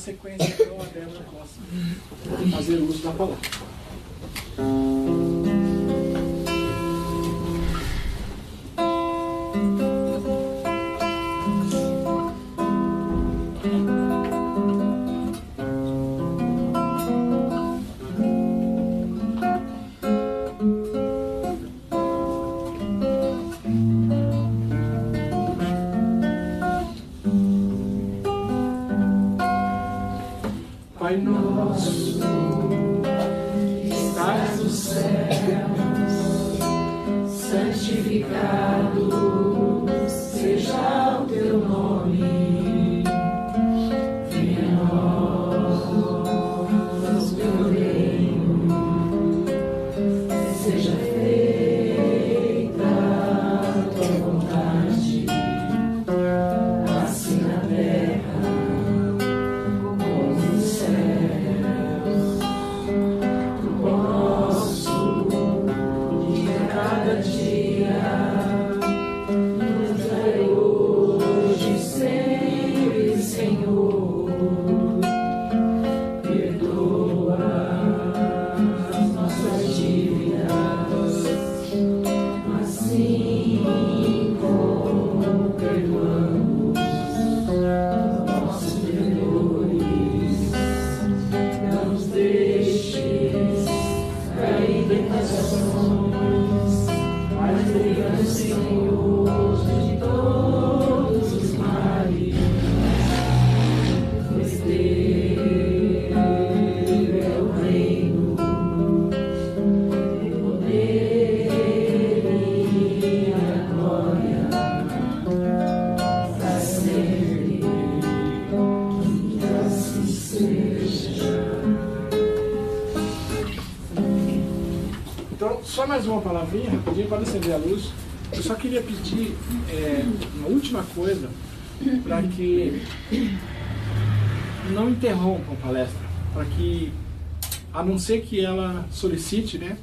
sequência, então, a Débora possa fazer uso da palavra. Pai nosso, que estás nos céus, santificado seja o teu nome. Venha a nós o teu reino, seja feita a tua vontade, assim na terra. Então, só mais uma palavrinha, rapidinho, para acender a luz. Eu só queria pedir uma última coisa, para que não interrompam a palestra, para que, a não ser que ela solicite, né,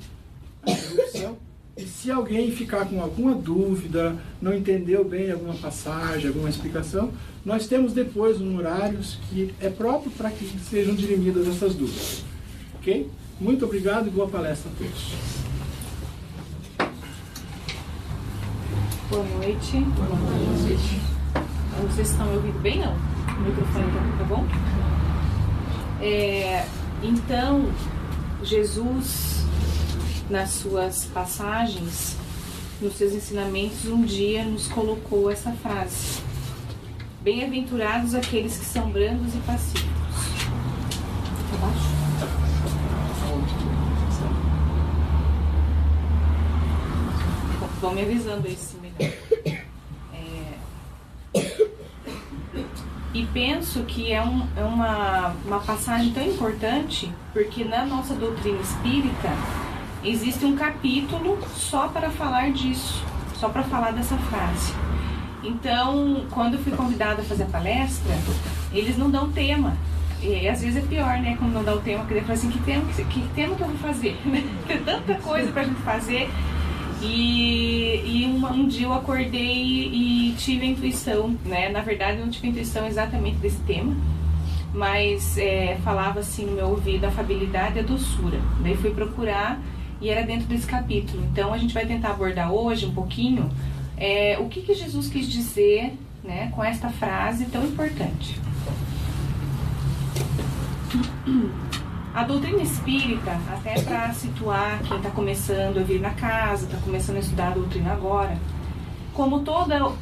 a interrupção, e se alguém ficar com alguma dúvida, não entendeu bem alguma passagem, alguma explicação, nós temos depois horários que é próprio para que sejam dirimidas essas dúvidas. Ok? Muito obrigado e boa palestra a todos. Boa noite. Boa noite. Vocês estão me ouvindo bem, não? O microfone tá bom? Então, Jesus, nas suas passagens, nos seus ensinamentos, um dia nos colocou essa frase: bem-aventurados aqueles que são brandos e pacíficos. Abaixo. Vão me avisando aí se melhor. E penso que é uma passagem tão importante, porque na nossa doutrina espírita existe um capítulo só para falar disso, só para falar dessa frase. Então, quando eu fui convidada a fazer a palestra, eles não dão tema. E às vezes é pior, né? Quando não dá o tema, porque eu falo assim, que tema que eu vou fazer? Tem tanta coisa pra gente fazer. E um dia eu acordei e tive a intuição, né? Na verdade, eu não tive a intuição exatamente desse tema, mas falava assim no meu ouvido: a afabilidade e a doçura. Daí fui procurar e era dentro desse capítulo. Então a gente vai tentar abordar hoje um pouquinho o que Jesus quis dizer, né, com esta frase tão importante. A doutrina espírita, até para situar quem está começando a vir na casa, está começando a estudar a doutrina agora, como toda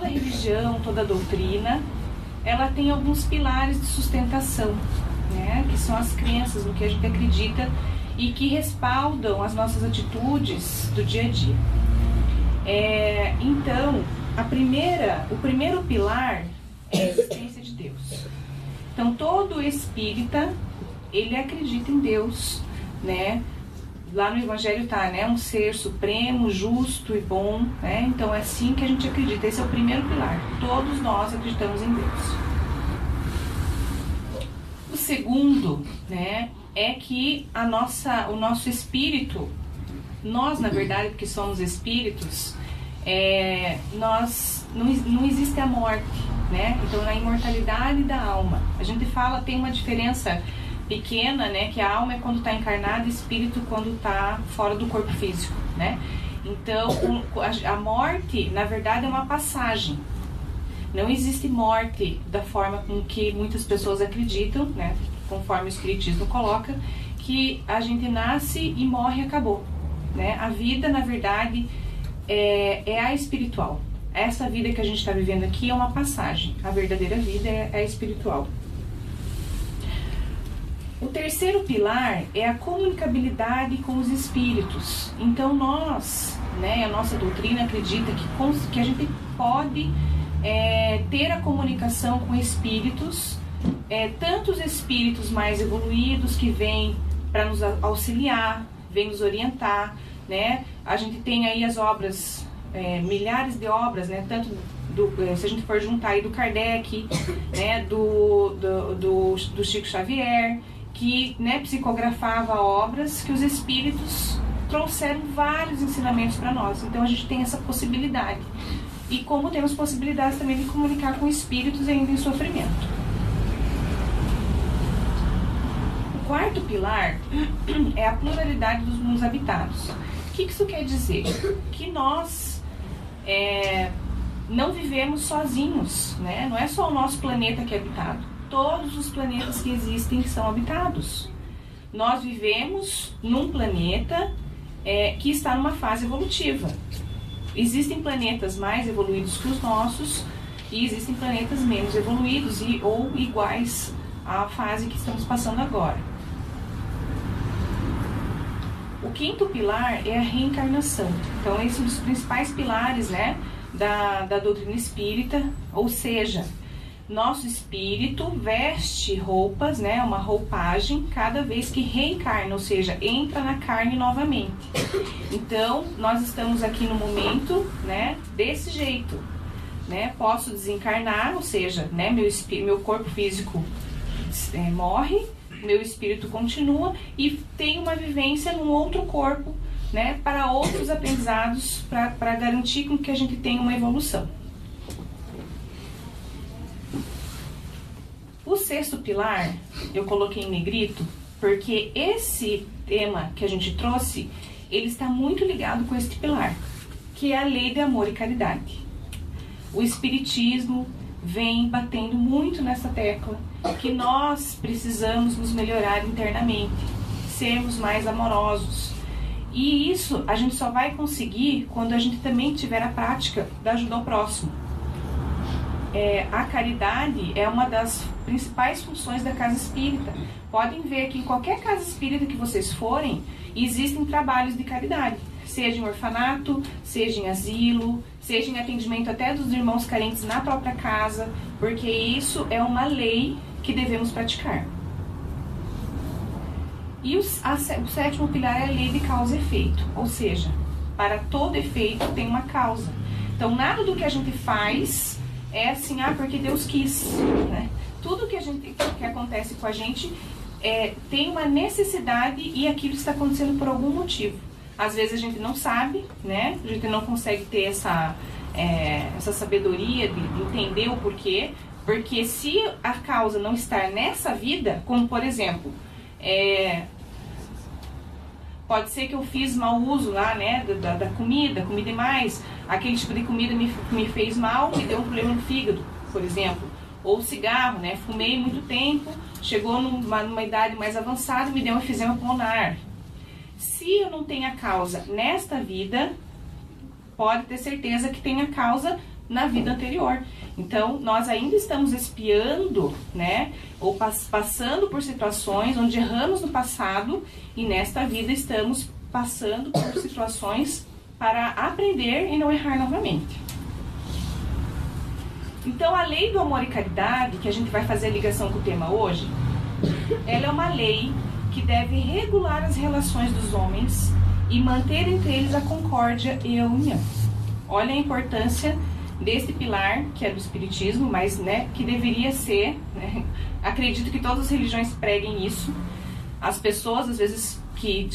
religião, toda doutrina, ela tem alguns pilares de sustentação, né, que são as crenças, no que a gente acredita e que respaldam as nossas atitudes do dia a dia. Então, o primeiro pilar é a existência de Deus. Então, todo espírita, ele acredita em Deus, né? Lá no Evangelho está, né? Um ser supremo, justo e bom, né? Então é assim que a gente acredita. Esse é o primeiro pilar. Todos nós acreditamos em Deus. O segundo, né? É que o nosso espírito, nós na verdade, porque somos espíritos, não existe a morte, né? Então, na imortalidade da alma, a gente fala, tem uma diferença pequena, né? Que a alma é quando está encarnada, e espírito quando está fora do corpo físico, né? Então, a morte, na verdade, é uma passagem. Não existe morte da forma com que muitas pessoas acreditam, né? Conforme o Espiritismo coloca, que a gente nasce e morre e acabou, né? A vida, na verdade, é a espiritual. Essa vida que a gente está vivendo aqui é uma passagem. A verdadeira vida é a espiritual. O terceiro pilar é a comunicabilidade com os espíritos. Então nós, né, a nossa doutrina acredita que a gente pode ter a comunicação com espíritos, tanto os espíritos mais evoluídos que vêm para nos auxiliar, vêm nos orientar, né? A gente tem aí as obras, milhares de obras, né? Tanto se a gente for juntar aí do Kardec, né? do Chico Xavier, que, né, psicografava obras que os espíritos trouxeram vários ensinamentos para nós. Então a gente tem essa possibilidade. E como temos possibilidades também de comunicar com espíritos ainda em sofrimento. O quarto pilar é a pluralidade dos mundos habitados. O que isso quer dizer? Que nós não vivemos sozinhos, né? Não é só o nosso planeta que é habitado. Todos os planetas que existem são habitados. Nós vivemos num planeta que está numa fase evolutiva. Existem planetas mais evoluídos que os nossos e existem planetas menos evoluídos ou iguais à fase que estamos passando agora. O quinto pilar é a reencarnação. Então, esse é um dos principais pilares, né, da doutrina espírita, ou seja, nosso espírito veste roupas, né, uma roupagem, cada vez que reencarna, ou seja, entra na carne novamente. Então, nós estamos aqui no momento, né, desse jeito, né, posso desencarnar, ou seja, né, meu corpo físico morre, meu espírito continua e tem uma vivência num outro corpo, né, para outros aprendizados, para garantir com que a gente tenha uma evolução. O sexto pilar, eu coloquei em negrito, porque esse tema que a gente trouxe, ele está muito ligado com este pilar, que é a lei de amor e caridade. O Espiritismo vem batendo muito nessa tecla, que nós precisamos nos melhorar internamente, sermos mais amorosos. E isso a gente só vai conseguir quando a gente também tiver a prática da ajuda ao próximo. A caridade é uma das principais funções da casa espírita. Podem ver que em qualquer casa espírita que vocês forem, existem trabalhos de caridade, seja em orfanato, seja em asilo, seja em atendimento até dos irmãos carentes na própria casa, porque isso é uma lei que devemos praticar. E o sétimo pilar é a lei de causa e efeito, ou seja, para todo efeito tem uma causa. Então nada do que a gente faz é assim, porque Deus quis, né? Tudo que acontece com a gente tem uma necessidade e aquilo está acontecendo por algum motivo. Às vezes a gente não sabe, né? A gente não consegue ter essa sabedoria de entender o porquê, porque se a causa não estar nessa vida, como por exemplo, pode ser que eu fiz mau uso lá, né, da comida, comi demais, aquele tipo de comida me fez mal, me deu um problema no fígado, por exemplo. Ou cigarro, né, fumei muito tempo, chegou numa idade mais avançada e me deu um efizema pulmonar. Se eu não tenho a causa nesta vida, pode ter certeza que tem a causa na vida anterior. Então, nós ainda estamos expiando, né, ou passando por situações onde erramos no passado e nesta vida estamos passando por situações para aprender e não errar novamente. Então, a lei do amor e caridade, que a gente vai fazer a ligação com o tema hoje, ela é uma lei que deve regular as relações dos homens e manter entre eles a concórdia e a união. Olha a importância desse pilar, que é do Espiritismo, mas, né, que deveria ser, né, acredito que todas as religiões preguem isso. As pessoas, às vezes, que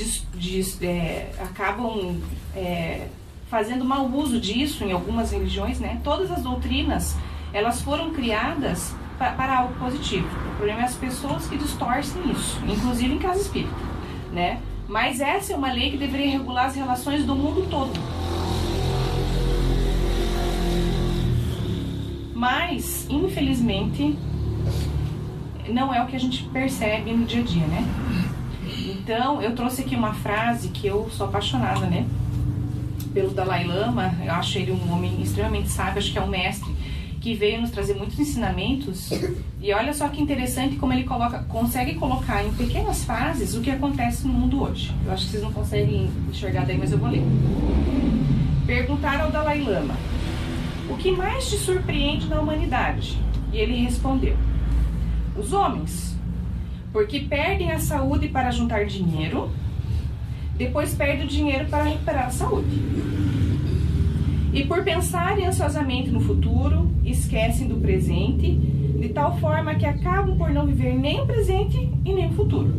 acabam fazendo mau uso disso em algumas religiões, né? Todas as doutrinas, elas foram criadas para algo positivo. O problema é as pessoas que distorcem isso, inclusive em casa espírita, né? Mas essa é uma lei que deveria regular as relações do mundo todo. Mas, infelizmente, não é o que a gente percebe no dia a dia, né? Então, eu trouxe aqui uma frase que eu sou apaixonada, né? Pelo Dalai Lama. Eu acho ele um homem extremamente sábio, acho que é um mestre que veio nos trazer muitos ensinamentos. E olha só que interessante como ele consegue colocar em pequenas frases o que acontece no mundo hoje. Eu acho que vocês não conseguem enxergar daí, mas eu vou ler. Perguntaram ao Dalai Lama: o que mais te surpreende na humanidade? E ele respondeu: os homens, porque perdem a saúde para juntar dinheiro, depois perdem o dinheiro para recuperar a saúde. E por pensarem ansiosamente no futuro, esquecem do presente, de tal forma que acabam por não viver nem o presente e nem o futuro.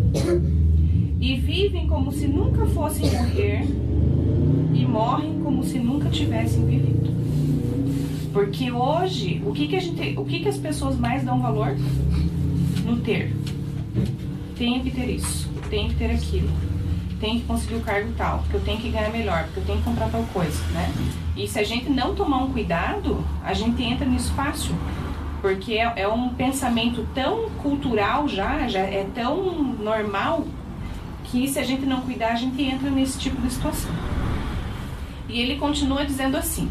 E vivem como se nunca fossem morrer, e morrem como se nunca tivessem vivido. Porque hoje, o que as pessoas mais dão valor? No ter. Tenho que ter isso, tenho que ter aquilo, tenho que conseguir o cargo tal, porque eu tenho que ganhar melhor, porque eu tenho que comprar tal coisa, né? E se a gente não tomar um cuidado, a gente entra nisso fácil, porque é um pensamento tão cultural já é tão normal, que se a gente não cuidar, a gente entra nesse tipo de situação. E ele continua dizendo assim: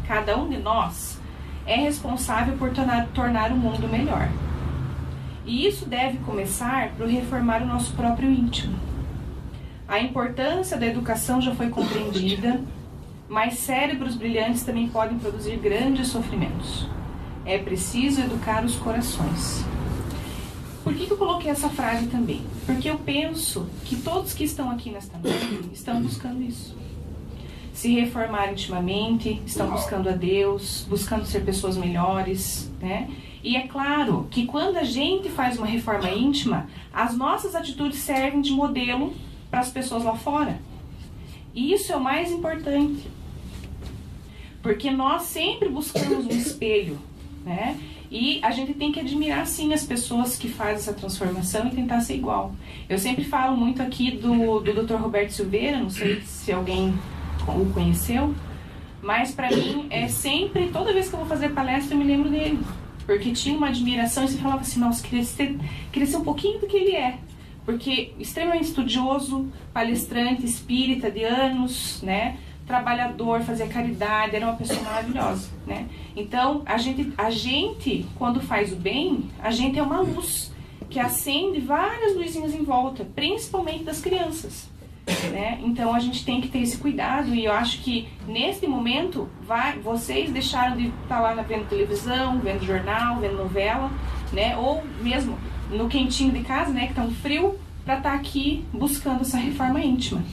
cada um de nós é responsável por tornar o mundo melhor. E isso deve começar por reformar o nosso próprio íntimo. A importância da educação já foi compreendida, mas cérebros brilhantes também podem produzir grandes sofrimentos. É preciso educar os corações. Por que eu coloquei essa frase também? Porque eu penso que todos que estão aqui nesta noite estão buscando isso. Se reformar intimamente, estão buscando a Deus, buscando ser pessoas melhores, né? E é claro que quando a gente faz uma reforma íntima, as nossas atitudes servem de modelo para as pessoas lá fora. E isso é o mais importante. Porque nós sempre buscamos um espelho, né? E a gente tem que admirar, sim, as pessoas que fazem essa transformação e tentar ser igual. Eu sempre falo muito aqui do Dr. Roberto Silveira, não sei se alguém o conheceu, mas para mim é sempre, toda vez que eu vou fazer palestra, eu me lembro dele. Porque tinha uma admiração e você falava assim: nossa, queria ser um pouquinho do que ele é. Porque extremamente estudioso, palestrante, espírita de anos, né? Trabalhador, fazia caridade, era uma pessoa maravilhosa, né? Então, a gente, quando faz o bem, a gente é uma luz que acende várias luzinhas em volta, principalmente das crianças, né? Então, a gente tem que ter esse cuidado, e eu acho que nesse momento, vocês deixaram de estar lá vendo televisão, vendo jornal, vendo novela, né? Ou mesmo no quentinho de casa, né? Que tá um frio, para estar aqui buscando essa reforma íntima.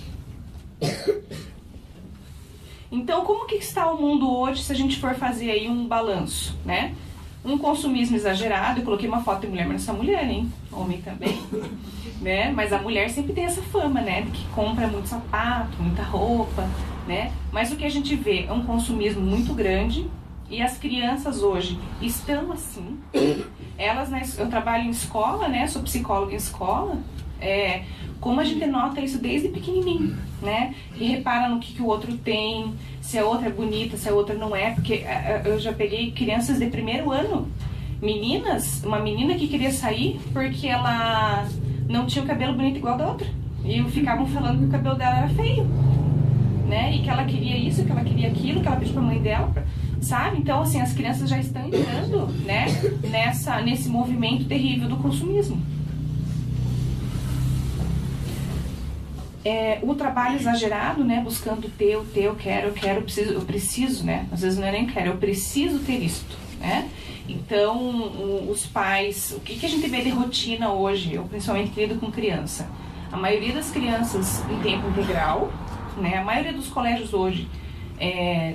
Então, como que está o mundo hoje se a gente for fazer aí um balanço, né? Um consumismo exagerado. Eu coloquei uma foto de mulher, mas essa mulher, hein? Homem também, né? Mas a mulher sempre tem essa fama, né? De que compra muito sapato, muita roupa, né? Mas o que a gente vê é um consumismo muito grande, e as crianças hoje estão assim. Eu trabalho em escola, né? Sou psicóloga em escola. Como a gente nota isso desde pequenininho, né? E repara no que o outro tem, se a outra é bonita, se a outra não é. Porque eu já peguei crianças de primeiro ano, uma menina que queria sair porque ela não tinha o cabelo bonito igual da outra. E ficavam falando que o cabelo dela era feio, né? E que ela queria isso, que ela queria aquilo, que ela pediu pra mãe dela, sabe? Então, assim, as crianças já estão entrando, né? Nesse movimento terrível do consumismo. O trabalho exagerado, né, buscando ter, eu quero, eu preciso, né, às vezes não é nem quero, eu preciso ter isto, né. Então, os pais, o que a gente vê de rotina hoje, eu principalmente que lido com criança, a maioria das crianças em tempo integral, né, a maioria dos colégios hoje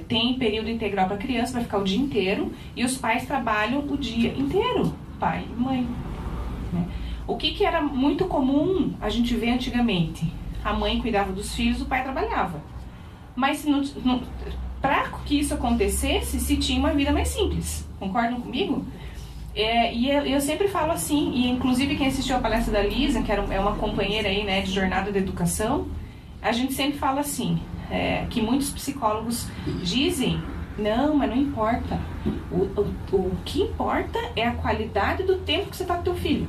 tem período integral para criança, vai ficar o dia inteiro, e os pais trabalham o dia inteiro, pai e mãe, né. O que era muito comum a gente ver antigamente? A mãe cuidava dos filhos, o pai trabalhava. Mas para que isso acontecesse, se tinha uma vida mais simples. Concordam comigo? E eu sempre falo assim, e inclusive quem assistiu a palestra da Lisa, que é uma companheira aí, né, de jornada da educação, a gente sempre fala assim, que muitos psicólogos dizem, não, mas não importa. O que importa é a qualidade do tempo que você está com teu filho.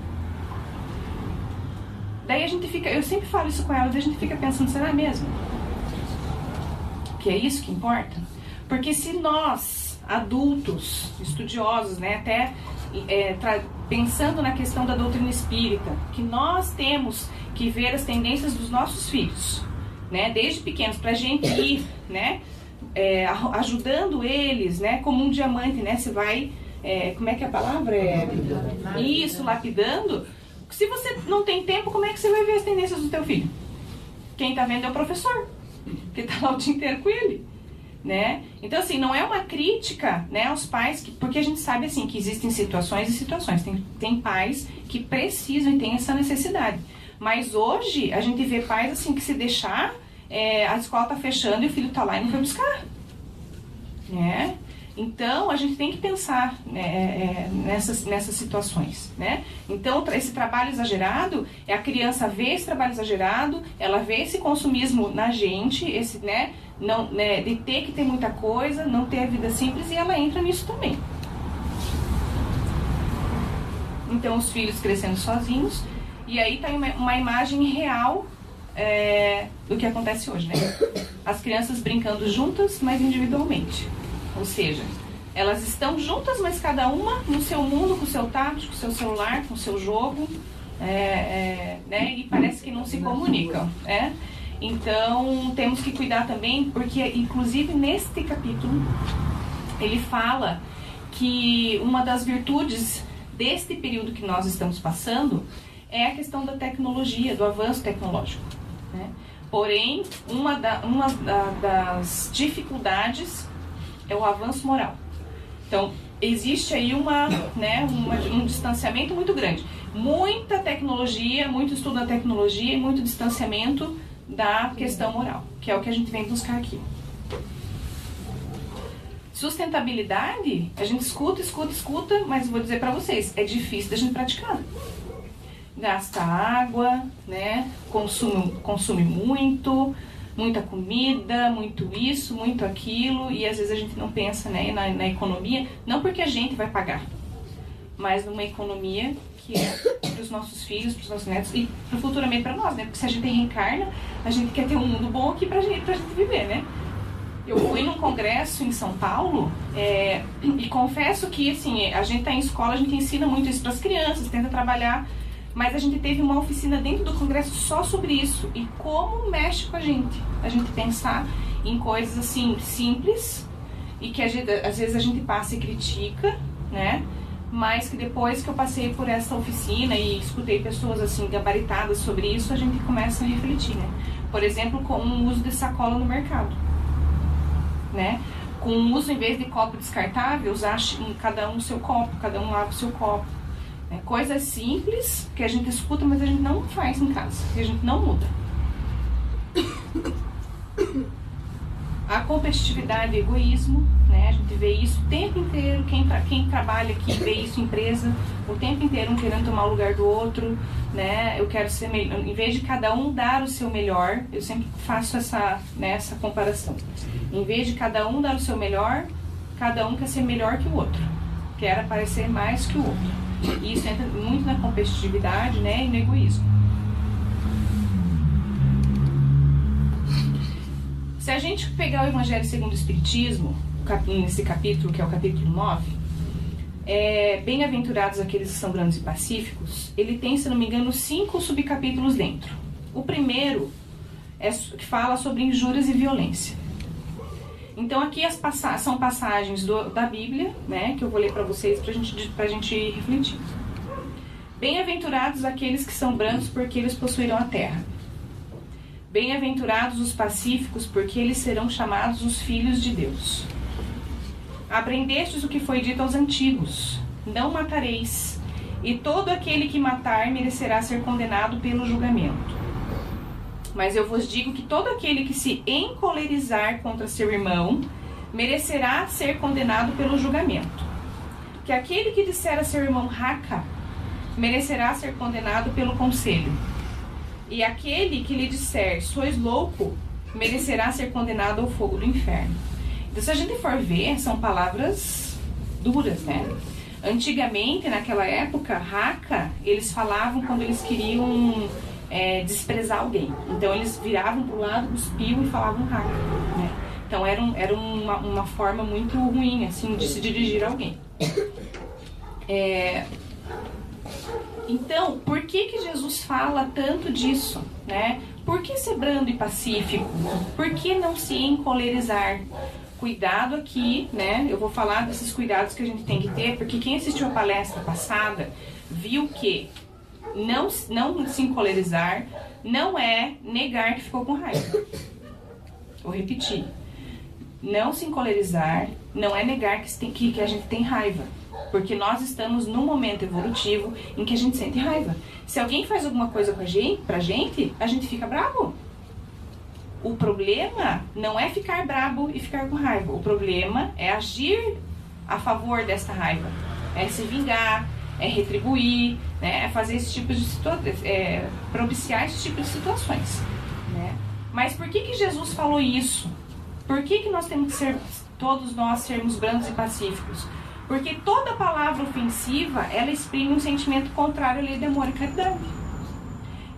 Daí a gente fica, eu sempre falo isso com ela, daí a gente fica pensando, será mesmo? Que é isso que importa? Porque se nós, adultos, estudiosos, né, até pensando na questão da doutrina espírita, que nós temos que ver as tendências dos nossos filhos, né, desde pequenos, para a gente ir, né, ajudando eles, né, como um diamante, né, você vai, como é que é a palavra? Isso, lapidando. Se você não tem tempo, como é que você vai ver as tendências do teu filho? Quem está vendo é o professor, que está lá o dia inteiro com ele, né? Então, assim, não é uma crítica, né, aos pais, porque a gente sabe, assim, que existem situações e situações. Tem pais que precisam e têm essa necessidade. Mas hoje, a gente vê pais, assim, que se deixar, a escola está fechando e o filho está lá e não foi buscar, né? Então, a gente tem que pensar nessas situações, né? Então, esse trabalho exagerado, a criança vê esse trabalho exagerado, ela vê esse consumismo na gente, de ter que ter muita coisa, não ter a vida simples, e ela entra nisso também. Então, os filhos crescendo sozinhos, e aí tá uma imagem real do que acontece hoje, né? As crianças brincando juntas, mas individualmente. Ou seja, elas estão juntas, mas cada uma no seu mundo, com o seu tablet, com o seu celular, com o seu jogo, né? E parece que não se comunicam, né? Então, temos que cuidar também, porque, inclusive, neste capítulo, ele fala que uma das virtudes deste período que nós estamos passando é a questão da tecnologia, do avanço tecnológico, né? Porém, uma das dificuldades é o avanço moral. Então, existe aí um distanciamento muito grande. Muita tecnologia, muito estudo da tecnologia e muito distanciamento da questão moral, que é o que a gente vem buscar aqui. Sustentabilidade, a gente escuta, mas vou dizer para vocês, é difícil da gente praticar. Gasta água, né? Consome muita comida, muito isso, muito aquilo, e às vezes a gente não pensa, né, na economia, não porque a gente vai pagar, mas numa economia que é para os nossos filhos, para os nossos netos e futuramente para nós, né? Porque se a gente reencarna, a gente quer ter um mundo bom aqui pra gente viver, né? Eu fui num congresso em São Paulo e confesso que, assim, a gente tá em escola, a gente ensina muito isso para as crianças, tenta trabalhar, mas a gente teve uma oficina dentro do congresso só sobre isso e como mexe com a gente pensar em coisas assim simples e que às vezes a gente passa e critica, né? Mas que depois que eu passei por essa oficina e escutei pessoas assim gabaritadas sobre isso, a gente começa a refletir, né? Por exemplo, com o uso de sacola no mercado, né? Com o uso, em vez de copo descartável, usar cada um o seu copo, cada um lava o seu copo. Coisas simples que a gente escuta, mas a gente não faz em casa, que a gente não muda. A competitividade e egoísmo, né? A gente vê isso o tempo inteiro, quem trabalha aqui vê isso em empresa, o tempo inteiro um querendo tomar o lugar do outro, né? Eu quero ser melhor, em vez de cada um dar o seu melhor, eu sempre faço essa comparação. Em vez de cada um dar o seu melhor, cada um quer ser melhor que o outro, quer aparecer mais que o outro. E isso entra muito na competitividade, né, e no egoísmo. Se a gente pegar o Evangelho segundo o Espiritismo, nesse capítulo, que é o capítulo 9, bem-aventurados aqueles que são grandes e pacíficos, ele tem, se não me engano, 5 subcapítulos dentro. O primeiro que fala sobre injúrias e violência. Então aqui são passagens da Bíblia, né, que eu vou ler para vocês pra gente refletir. Bem-aventurados aqueles que são brancos, porque eles possuirão a terra. Bem-aventurados os pacíficos, porque eles serão chamados os filhos de Deus. Aprendestes o que foi dito aos antigos: não matareis, e todo aquele que matar merecerá ser condenado pelo julgamento. Mas eu vos digo que todo aquele que se encolerizar contra seu irmão merecerá ser condenado pelo julgamento. Que aquele que disser a seu irmão raca merecerá ser condenado pelo conselho. E aquele que lhe disser sois louco merecerá ser condenado ao fogo do inferno. Então, se a gente for ver, são palavras duras, né? Antigamente, naquela época, raca, eles falavam quando eles queriam desprezar alguém. Então, eles viravam para o lado, cuspiam e falavam raca, né? Então, era uma forma muito ruim, assim, de se dirigir a alguém. Então, por que Jesus fala tanto disso, né? Por que ser brando e pacífico? Por que não se encolerizar? Cuidado aqui, né? Eu vou falar desses cuidados que a gente tem que ter, porque quem assistiu a palestra passada viu que não se encolerizar não é negar que ficou com raiva. Vou repetir. Não se encolerizar não é negar que a gente tem raiva. Porque nós estamos num momento evolutivo em que a gente sente raiva. Se alguém faz alguma coisa pra gente, a gente fica bravo. O problema não é ficar bravo e ficar com raiva. O problema é agir a favor dessa raiva. É se vingar, é retribuir, né? É fazer esse tipo de situações, propiciar esse tipo de situações, né? Mas por que Jesus falou isso? Por que nós temos que todos nós sermos brandos e pacíficos? Porque toda palavra ofensiva, ela exprime um sentimento contrário à lei de amor e caridade,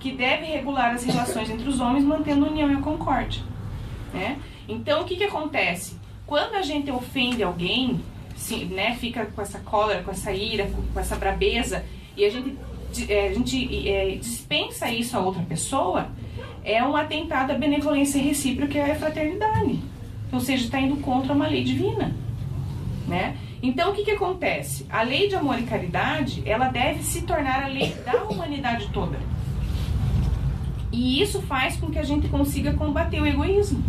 que deve regular as relações entre os homens, mantendo a união e a concórdia, né? Então, o que acontece? Quando a gente ofende alguém, né, fica com essa cólera, com essa ira, com essa brabeza, e a gente dispensa isso a outra pessoa, é um atentado à benevolência recíproca e à fraternidade. Ou seja, está indo contra uma lei divina, né? Então, o que acontece? A lei de amor e caridade, ela deve se tornar a lei da humanidade toda. E isso faz com que a gente consiga combater o egoísmo.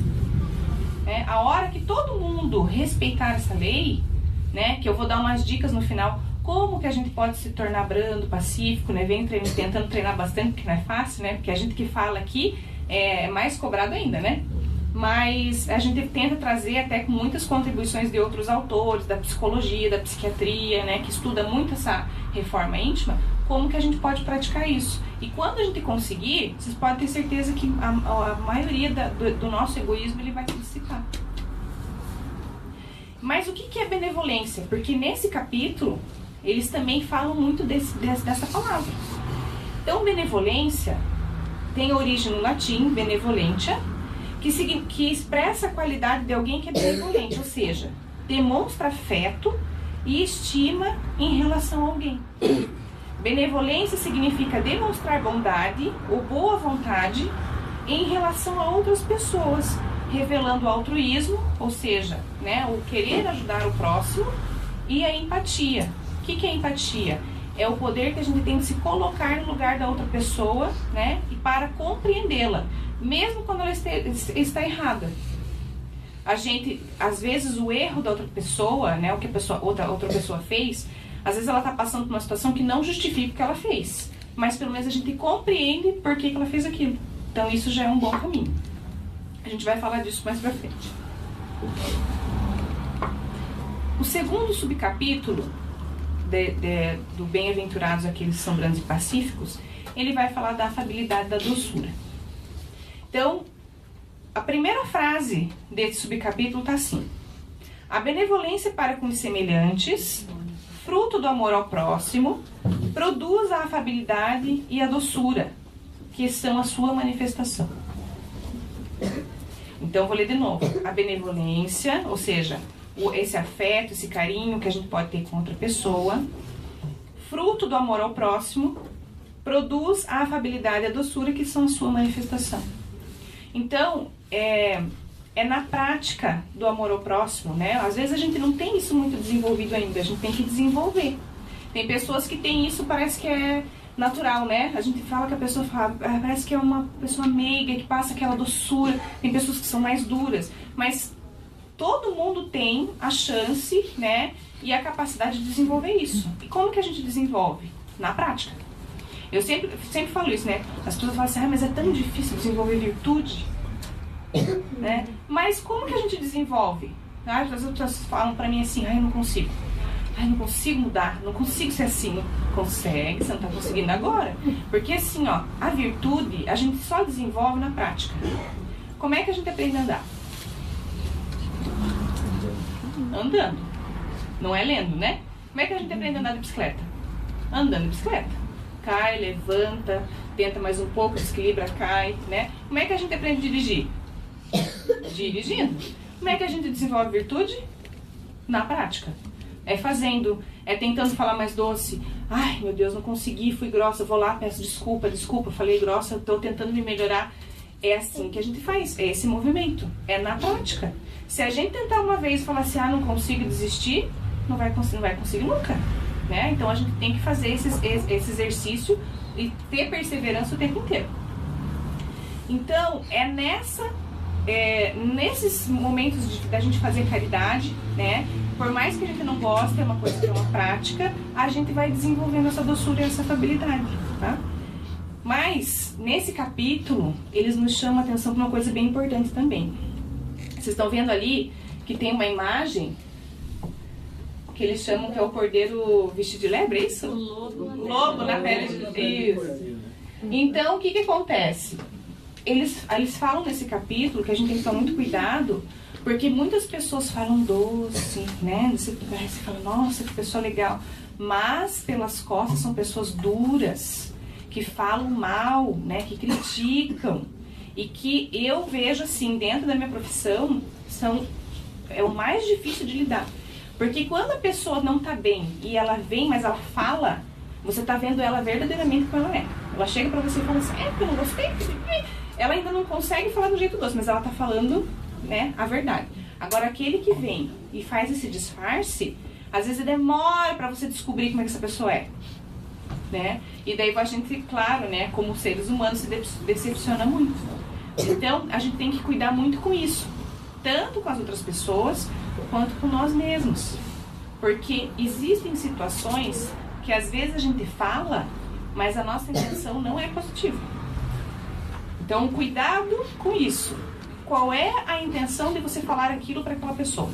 A hora que todo mundo respeitar essa lei, né, que eu vou dar umas dicas no final, como que a gente pode se tornar brando, pacífico, né? Venho tentando treinar bastante, porque não é fácil, né? Porque a gente que fala aqui é mais cobrado ainda, né? Mas a gente tenta trazer até com muitas contribuições de outros autores, da psicologia, da psiquiatria, né, que estuda muito essa reforma íntima, como que a gente pode praticar isso. E quando a gente conseguir, vocês podem ter certeza que a maioria do nosso egoísmo ele vai se dissipar. Mas o que é benevolência? Porque nesse capítulo, eles também falam muito dessa palavra. Então, benevolência tem origem no latim, benevolentia, que expressa a qualidade de alguém que é benevolente, ou seja, demonstra afeto e estima em relação a alguém. Benevolência significa demonstrar bondade ou boa vontade em relação a outras pessoas, revelando o altruísmo, ou seja, né, o querer ajudar o próximo, e a empatia. O que é empatia? É o poder que a gente tem de se colocar no lugar da outra pessoa, né, e para compreendê-la, mesmo quando ela está errada. A gente, às vezes, o erro da outra pessoa, né, o que outra pessoa fez, às vezes ela está passando por uma situação que não justifica o que ela fez, mas pelo menos a gente compreende por que ela fez aquilo. Então isso já é um bom caminho. A gente vai falar disso mais pra frente. O segundo subcapítulo do Bem-aventurados aqueles que são brandos e pacíficos, ele vai falar da afabilidade, da doçura. Então, a primeira frase desse subcapítulo está assim: a benevolência para com os semelhantes, fruto do amor ao próximo, produz a afabilidade e a doçura, que são a sua manifestação. Então, vou ler de novo. A benevolência, ou seja, esse afeto, esse carinho que a gente pode ter com outra pessoa, fruto do amor ao próximo, produz a afabilidade e a doçura, que são a sua manifestação. Então, é na prática do amor ao próximo, né? Às vezes a gente não tem isso muito desenvolvido ainda, a gente tem que desenvolver. Tem pessoas que têm isso, parece que é natural, né? A gente fala que a pessoa parece que é uma pessoa meiga, que passa aquela doçura. Tem pessoas que são mais duras, mas todo mundo tem a chance, né? E a capacidade de desenvolver isso. E como que a gente desenvolve? Na prática. Eu sempre falo isso, né? As pessoas falam assim, mas é tão difícil desenvolver virtude, né? Mas como que a gente desenvolve? As pessoas falam pra mim assim, eu não consigo. Eu não consigo mudar, não consigo ser assim. Não consegue, você não tá conseguindo agora. Porque assim, ó, a virtude a gente só desenvolve na prática. Como é que a gente aprende a andar? Andando. Não é lendo, né? Como é que a gente aprende a andar de bicicleta? Andando de bicicleta. Cai, levanta, tenta mais um pouco, desequilibra, cai, né? Como é que a gente aprende a dirigir? Dirigindo. Como é que a gente desenvolve virtude? Na prática. É fazendo, é tentando falar mais doce. Ai, meu Deus, não consegui, fui grossa, vou lá, peço desculpa, falei grossa, estou tentando me melhorar. É assim que a gente faz, é esse movimento, é na prática. Se a gente tentar uma vez e falar assim, não consigo desistir, não vai conseguir nunca, né? Então a gente tem que fazer esse exercício e ter perseverança o tempo inteiro. Então, nesses momentos da gente fazer caridade, né? Por mais que a gente não goste, é uma coisa que é uma prática, a gente vai desenvolvendo essa doçura e essa afabilidade, tá? Mas, nesse capítulo, eles nos chamam a atenção para uma coisa bem importante também. Vocês estão vendo ali que tem uma imagem que eles chamam que é o cordeiro vestido de lebre, é isso? O lobo na pele de... Isso. Então, o que acontece? Eles falam nesse capítulo que a gente tem que tomar muito cuidado, porque muitas pessoas falam doce, né? Você fala, nossa, que pessoa legal. Mas, pelas costas, são pessoas duras, que falam mal, né? Que criticam. E que eu vejo, assim, dentro da minha profissão, é o mais difícil de lidar. Porque quando a pessoa não tá bem e ela vem, mas ela fala, você tá vendo ela verdadeiramente como ela é. Ela chega pra você e fala assim, eu não gostei. Ela ainda não consegue falar do jeito doce, mas ela tá falando, né, a verdade. Agora, aquele que vem e faz esse disfarce, às vezes demora pra você descobrir como é que essa pessoa é, né? E daí a gente, claro, né, como seres humanos, se decepciona muito. Então, a gente tem que cuidar muito com isso, tanto com as outras pessoas, quanto com nós mesmos. Porque existem situações que às vezes a gente fala, mas a nossa intenção não é positiva. Então, cuidado com isso. Qual é a intenção de você falar aquilo para aquela pessoa?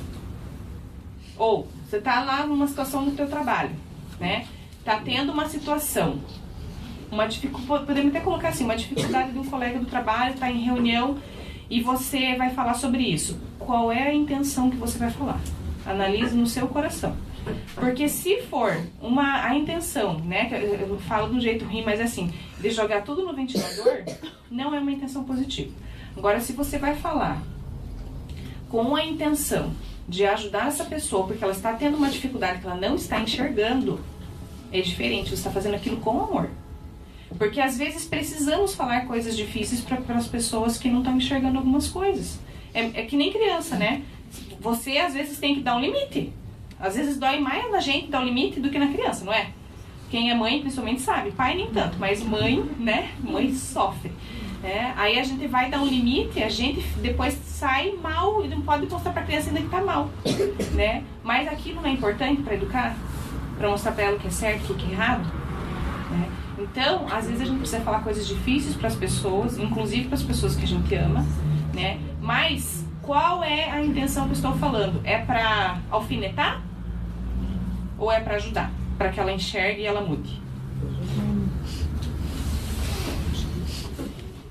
Ou, você está lá numa situação no teu trabalho, né? Está tendo uma situação, podemos até colocar assim, uma dificuldade de um colega do trabalho, está em reunião e você vai falar sobre isso. Qual é a intenção que você vai falar? Analise no seu coração. Porque se for a intenção, né, que eu falo de um jeito ruim, mas assim, de jogar tudo no ventilador, não é uma intenção positiva. Agora, se você vai falar com a intenção de ajudar essa pessoa, porque ela está tendo uma dificuldade que ela não está enxergando, é diferente, você está fazendo aquilo com amor. Porque às vezes precisamos falar coisas difíceis para as pessoas que não estão enxergando algumas coisas. É que nem criança, né? Você às vezes tem que dar um limite. Às vezes dói mais na gente dar um limite do que na criança, não é? Quem é mãe principalmente sabe, pai nem tanto, mas mãe, né? Mãe sofre. Aí a gente vai dar um limite, a gente depois sai mal e não pode mostrar para a criança ainda que tá mal, né? Mas aquilo não é importante para educar? Para mostrar para ela o que é certo e o que é errado? Né? Então, às vezes a gente precisa falar coisas difíceis para as pessoas, inclusive para as pessoas que a gente ama, né? Mas qual é a intenção que eu estou falando? É para alfinetar? Ou é para ajudar? Para que ela enxergue e ela mude?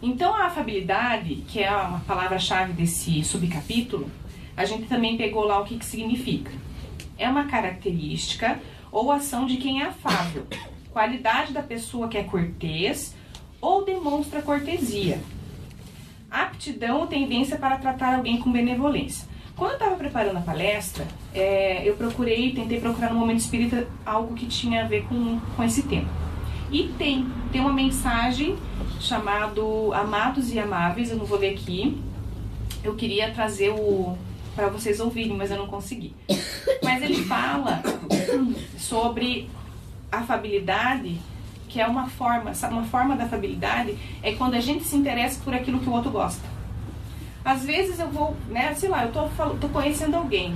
Então, a afabilidade, que é uma palavra-chave desse subcapítulo, a gente também pegou lá o que significa. É uma característica ou ação de quem é afável, qualidade da pessoa que é cortês ou demonstra cortesia. Aptidão ou tendência para tratar alguém com benevolência. Quando eu estava preparando a palestra, eu tentei procurar no Momento Espírita algo que tinha a ver com esse tema. E tem uma mensagem chamado Amados e Amáveis, eu não vou ler aqui. Eu queria trazer para vocês ouvirem, mas eu não consegui. Mas ele fala sobre afabilidade, que é uma forma da afabilidade é quando a gente se interessa por aquilo que o outro gosta. Às vezes eu vou, né, sei lá, eu tô conhecendo alguém,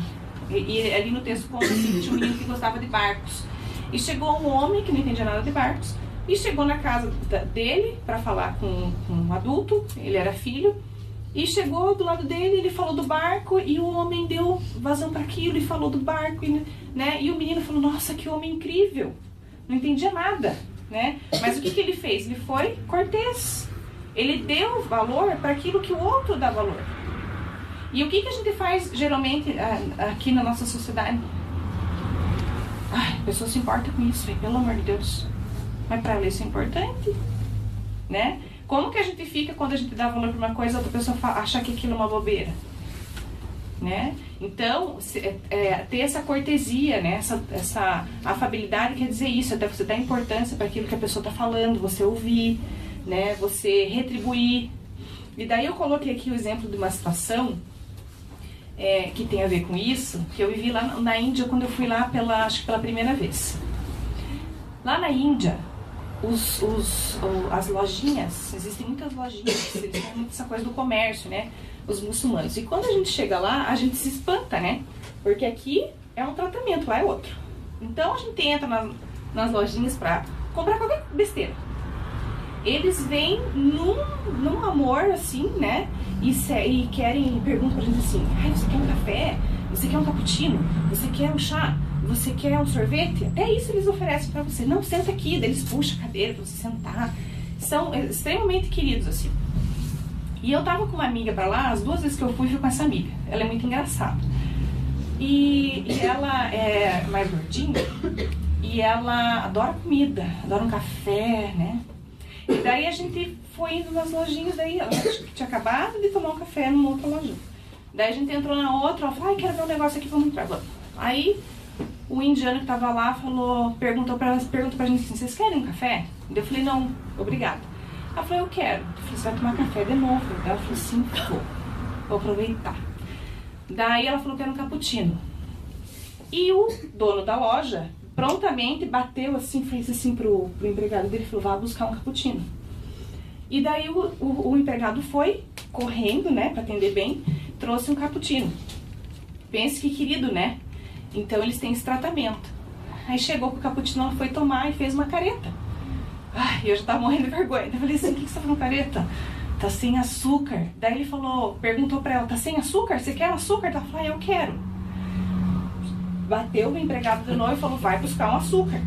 e ali no texto conta assim, tinha um menino que gostava de barcos, e chegou um homem que não entendia nada de barcos, E chegou na casa dele para falar com um adulto, ele era filho, e chegou do lado dele, ele falou do barco, e o homem deu vazão para aquilo e falou do barco, né? E o menino falou, nossa, que homem incrível, não entendia nada, né? Mas o que ele fez? Ele foi cortês, ele deu valor para aquilo que o outro dá valor. E o que a gente faz geralmente aqui na nossa sociedade? Ai, a pessoa se importa com isso, pelo amor de Deus. Mas para ela isso é importante, né? Como que a gente fica quando a gente dá valor para uma coisa e a outra pessoa acha que aquilo é uma bobeira? Né? Então, ter essa cortesia, né? essa afabilidade quer dizer isso, até você dar importância para aquilo que a pessoa está falando, você ouvir, né? Você retribuir. E daí eu coloquei aqui o exemplo de uma situação que tem a ver com isso, que eu vivi lá na Índia quando eu fui lá acho que pela primeira vez. Lá na Índia, as lojinhas, existem muitas lojinhas, eles têm muito essa coisa do comércio, né? Os muçulmanos. E quando a gente chega lá, a gente se espanta, né? Porque aqui é um tratamento, lá é outro. Então a gente entra nas lojinhas pra comprar qualquer besteira. Eles vêm num amor, assim, né? E perguntam pra gente assim, você quer um café? Você quer um cappuccino? Você quer um chá? Você quer um sorvete? Até isso eles oferecem pra você. Não, senta aqui. Daí eles puxam a cadeira pra você sentar. São extremamente queridos, assim. E eu tava com uma amiga pra lá, as 2 vezes que eu fui com essa amiga. Ela é muito engraçada. E ela é mais gordinha. E ela adora comida, adora um café, né? E daí a gente foi indo nas lojinhas, daí ela tinha acabado de tomar um café numa outra lojinha. Daí a gente entrou na outra, ela falou, quero ver um negócio aqui, vamos entrar. Aí o indiano que tava lá perguntou pra gente assim, vocês querem um café? Eu falei, não, obrigada. Ela falou, eu quero. Eu falei, você vai tomar café de novo? Ela falou, sim, vou aproveitar. Daí ela falou, quero um cappuccino. E o dono da loja prontamente bateu assim, fez assim pro empregado dele, falou, vá buscar um cappuccino. E daí o empregado foi correndo, né, pra atender bem, trouxe um cappuccino. Pense que querido, né? Então eles têm esse tratamento. Aí chegou com o cappuccino, ela foi tomar e fez uma careta. Ai, eu já tava morrendo de vergonha. Eu falei assim, o que você tá fazendo careta? Tá sem açúcar. Daí ele perguntou pra ela, tá sem açúcar? Você quer açúcar? Ela falou, eu quero. Bateu o empregado de novo e falou, vai buscar um açúcar.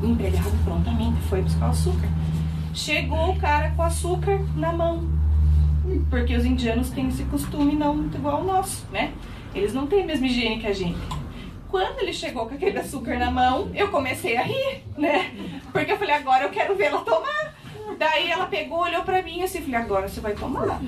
O empregado prontamente foi buscar o açúcar. Chegou o cara com açúcar na mão. Porque os indianos têm esse costume não muito igual ao nosso, né? Eles não têm a mesma higiene que a gente. Quando ele chegou com aquele açúcar na mão, eu comecei a rir, né? Porque eu falei, agora eu quero vê-la tomar. Daí ela pegou, olhou pra mim assim, falei, agora você vai tomar.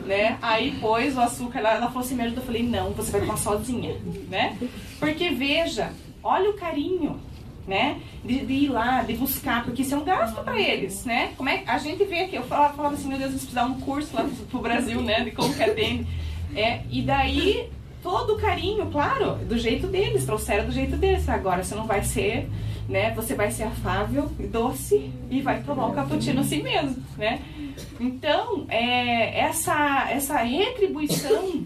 Né? Aí pôs o açúcar lá, ela falou assim, me ajuda. Eu falei, não, você vai tomar sozinha, né? Porque veja, olha o carinho, né? De ir lá, de buscar, porque isso é um gasto pra eles, né? Como é que a gente vê aqui, eu falava assim, meu Deus, eles precisavam um curso lá pro Brasil, né? De como que atende. E daí, todo o carinho, claro, do jeito deles, trouxeram do jeito deles. Agora você não vai ser, né? Você vai ser afável e doce e vai tomar um cappuccino assim mesmo, né? Então, essa retribuição,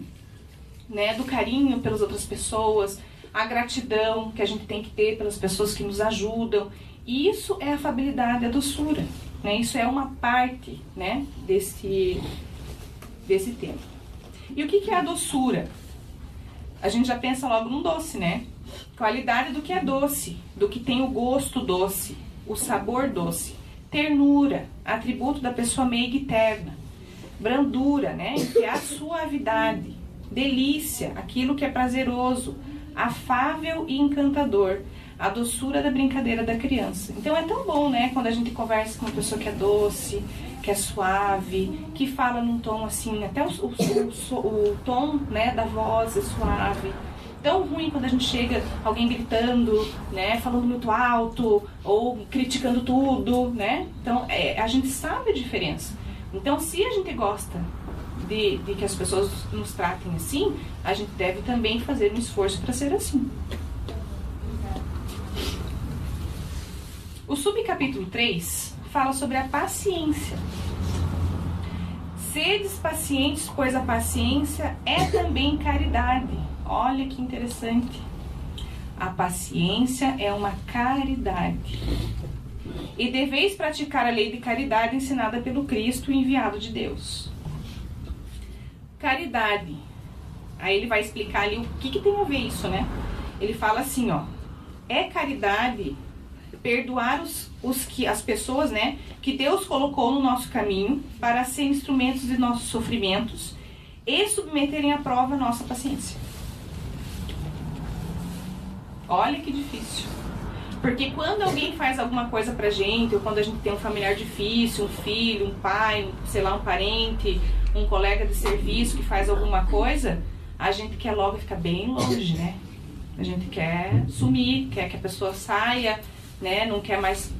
né, do carinho pelas outras pessoas, a gratidão que a gente tem que ter pelas pessoas que nos ajudam, isso é a afabilidade, a doçura, né? Isso é uma parte, né, desse tema. E o que é a doçura? A gente já pensa logo num doce, né? Qualidade do que é doce, do que tem o gosto doce, o sabor doce, ternura, atributo da pessoa meiga e terna, brandura, né? Que é a suavidade, delícia, aquilo que é prazeroso, afável e encantador, a doçura da brincadeira da criança. Então é tão bom, né? Quando a gente conversa com uma pessoa que é doce, que é suave, que fala num tom assim, até o tom, né, da voz é suave. Tão ruim quando a gente chega alguém gritando, né, falando muito alto ou criticando tudo, né? Então a gente sabe a diferença. Então se a gente gosta de que as pessoas nos tratem assim, a gente deve também fazer um esforço para ser assim. O subcapítulo 3 fala sobre a paciência. Sedes pacientes, pois a paciência é também caridade. Olha que interessante. A paciência é uma caridade. e deveis praticar a lei de caridade ensinada pelo Cristo, enviado de Deus. Caridade. Aí ele vai explicar ali o que tem a ver isso, né? Ele fala assim, ó. É caridade perdoar as pessoas, né, que Deus colocou no nosso caminho para ser instrumentos de nossos sofrimentos e submeterem à prova a nossa paciência. Olha que difícil. Porque quando alguém faz alguma coisa pra gente, ou quando a gente tem um familiar difícil, um filho, um pai, sei lá, um parente, um colega de serviço que faz alguma coisa, a gente quer logo ficar bem longe, né? A gente quer sumir, quer que a pessoa saia, né? Não quer mais...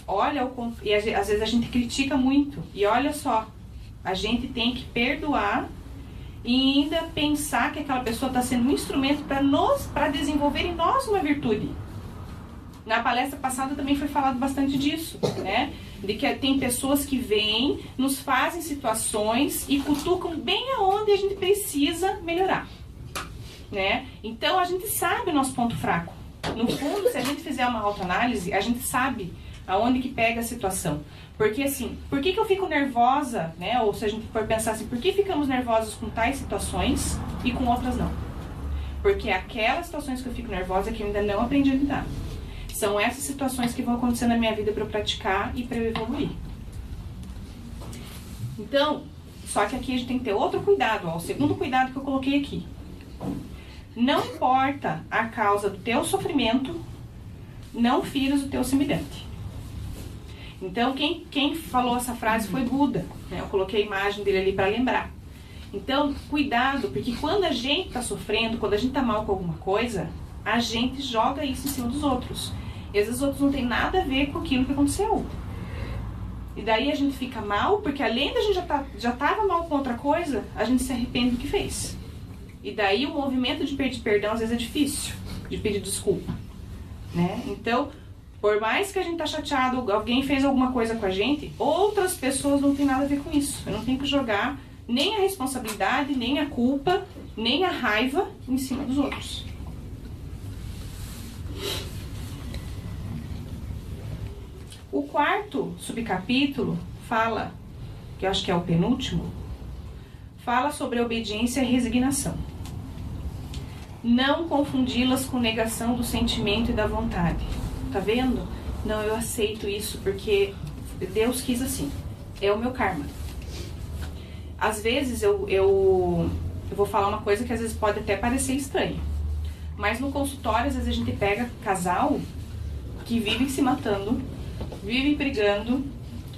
Olha, e às vezes a gente critica muito. E olha só, a gente tem que perdoar e ainda pensar que aquela pessoa está sendo um instrumento para desenvolver em nós uma virtude. Na palestra passada também foi falado bastante disso, né? De que tem pessoas que vêm, nos fazem situações e cutucam bem aonde a gente precisa melhorar, né? Então a gente sabe o nosso ponto fraco. No fundo, se a gente fizer uma autoanálise, a gente sabe aonde que pega a situação. Porque assim, por que eu fico nervosa, né? Ou se a gente for pensar assim, por que ficamos nervosos com tais situações e com outras não? Porque aquelas situações que eu fico nervosa é que eu ainda não aprendi a lidar. São essas situações que vão acontecer na minha vida para eu praticar e para eu evoluir. Então, só que aqui a gente tem que ter outro cuidado, ó, o segundo cuidado que eu coloquei aqui. Não importa a causa do teu sofrimento, não firas o teu semelhante. Então, quem falou essa frase foi Buda, né? Eu coloquei a imagem dele ali para lembrar. Então, cuidado, porque quando a gente está sofrendo, quando a gente está mal com alguma coisa, a gente joga isso em cima dos outros. E às vezes os outros não tem nada a ver com aquilo que aconteceu. E daí a gente fica mal, porque além da gente já estava mal com outra coisa, a gente se arrepende do que fez. E daí o movimento de pedir perdão às vezes é difícil, de pedir desculpa, né? Então, por mais que a gente tá chateado, alguém fez alguma coisa com a gente, outras pessoas não tem nada a ver com isso. Eu não tenho que jogar nem a responsabilidade, nem a culpa, nem a raiva em cima dos outros. O quarto subcapítulo fala, que eu acho que é o penúltimo, fala sobre a obediência e resignação. Não confundi-las com negação do sentimento e da vontade. Tá vendo? Não, eu aceito isso porque Deus quis assim. É o meu karma. Às vezes eu vou falar uma coisa que às vezes pode até parecer estranha. Mas no consultório, às vezes a gente pega casal que vive se matando, vive brigando,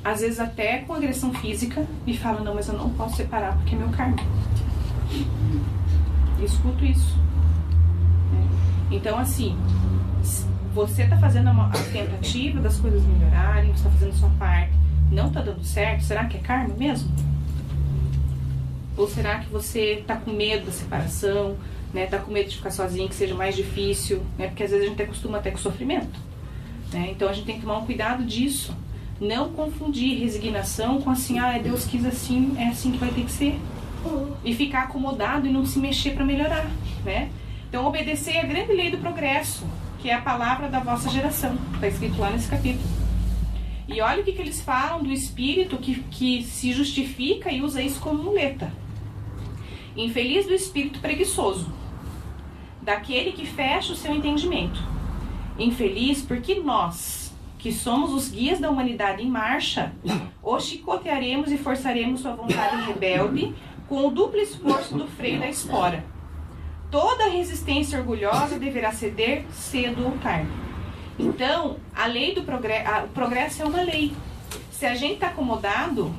às vezes até com agressão física, e fala, não, mas eu não posso separar porque é meu karma. Eu escuto isso. Então, assim, você está fazendo a tentativa das coisas melhorarem, você está fazendo a sua parte, não está dando certo, será que é karma mesmo? Ou será que você está com medo da separação, né? Está com medo de ficar sozinho, que seja mais difícil, né? Porque às vezes a gente acostuma até com sofrimento, né? Então a gente tem que tomar um cuidado disso. Não confundir resignação com assim, Deus quis assim, é assim que vai ter que ser. E ficar acomodado e não se mexer para melhorar, né? Então obedecer é a grande lei do progresso, que é a palavra da vossa geração. Está escrito lá nesse capítulo. E olha o que eles falam do espírito que se justifica e usa isso como muleta. Infeliz do espírito preguiçoso, daquele que fecha o seu entendimento. Infeliz porque nós, que somos os guias da humanidade em marcha, o chicotearemos e forçaremos sua vontade rebelde com o duplo esforço do freio da espora. Toda resistência orgulhosa deverá ceder cedo ou tarde. Então, a lei do progresso, o progresso é uma lei. Se a gente está acomodado,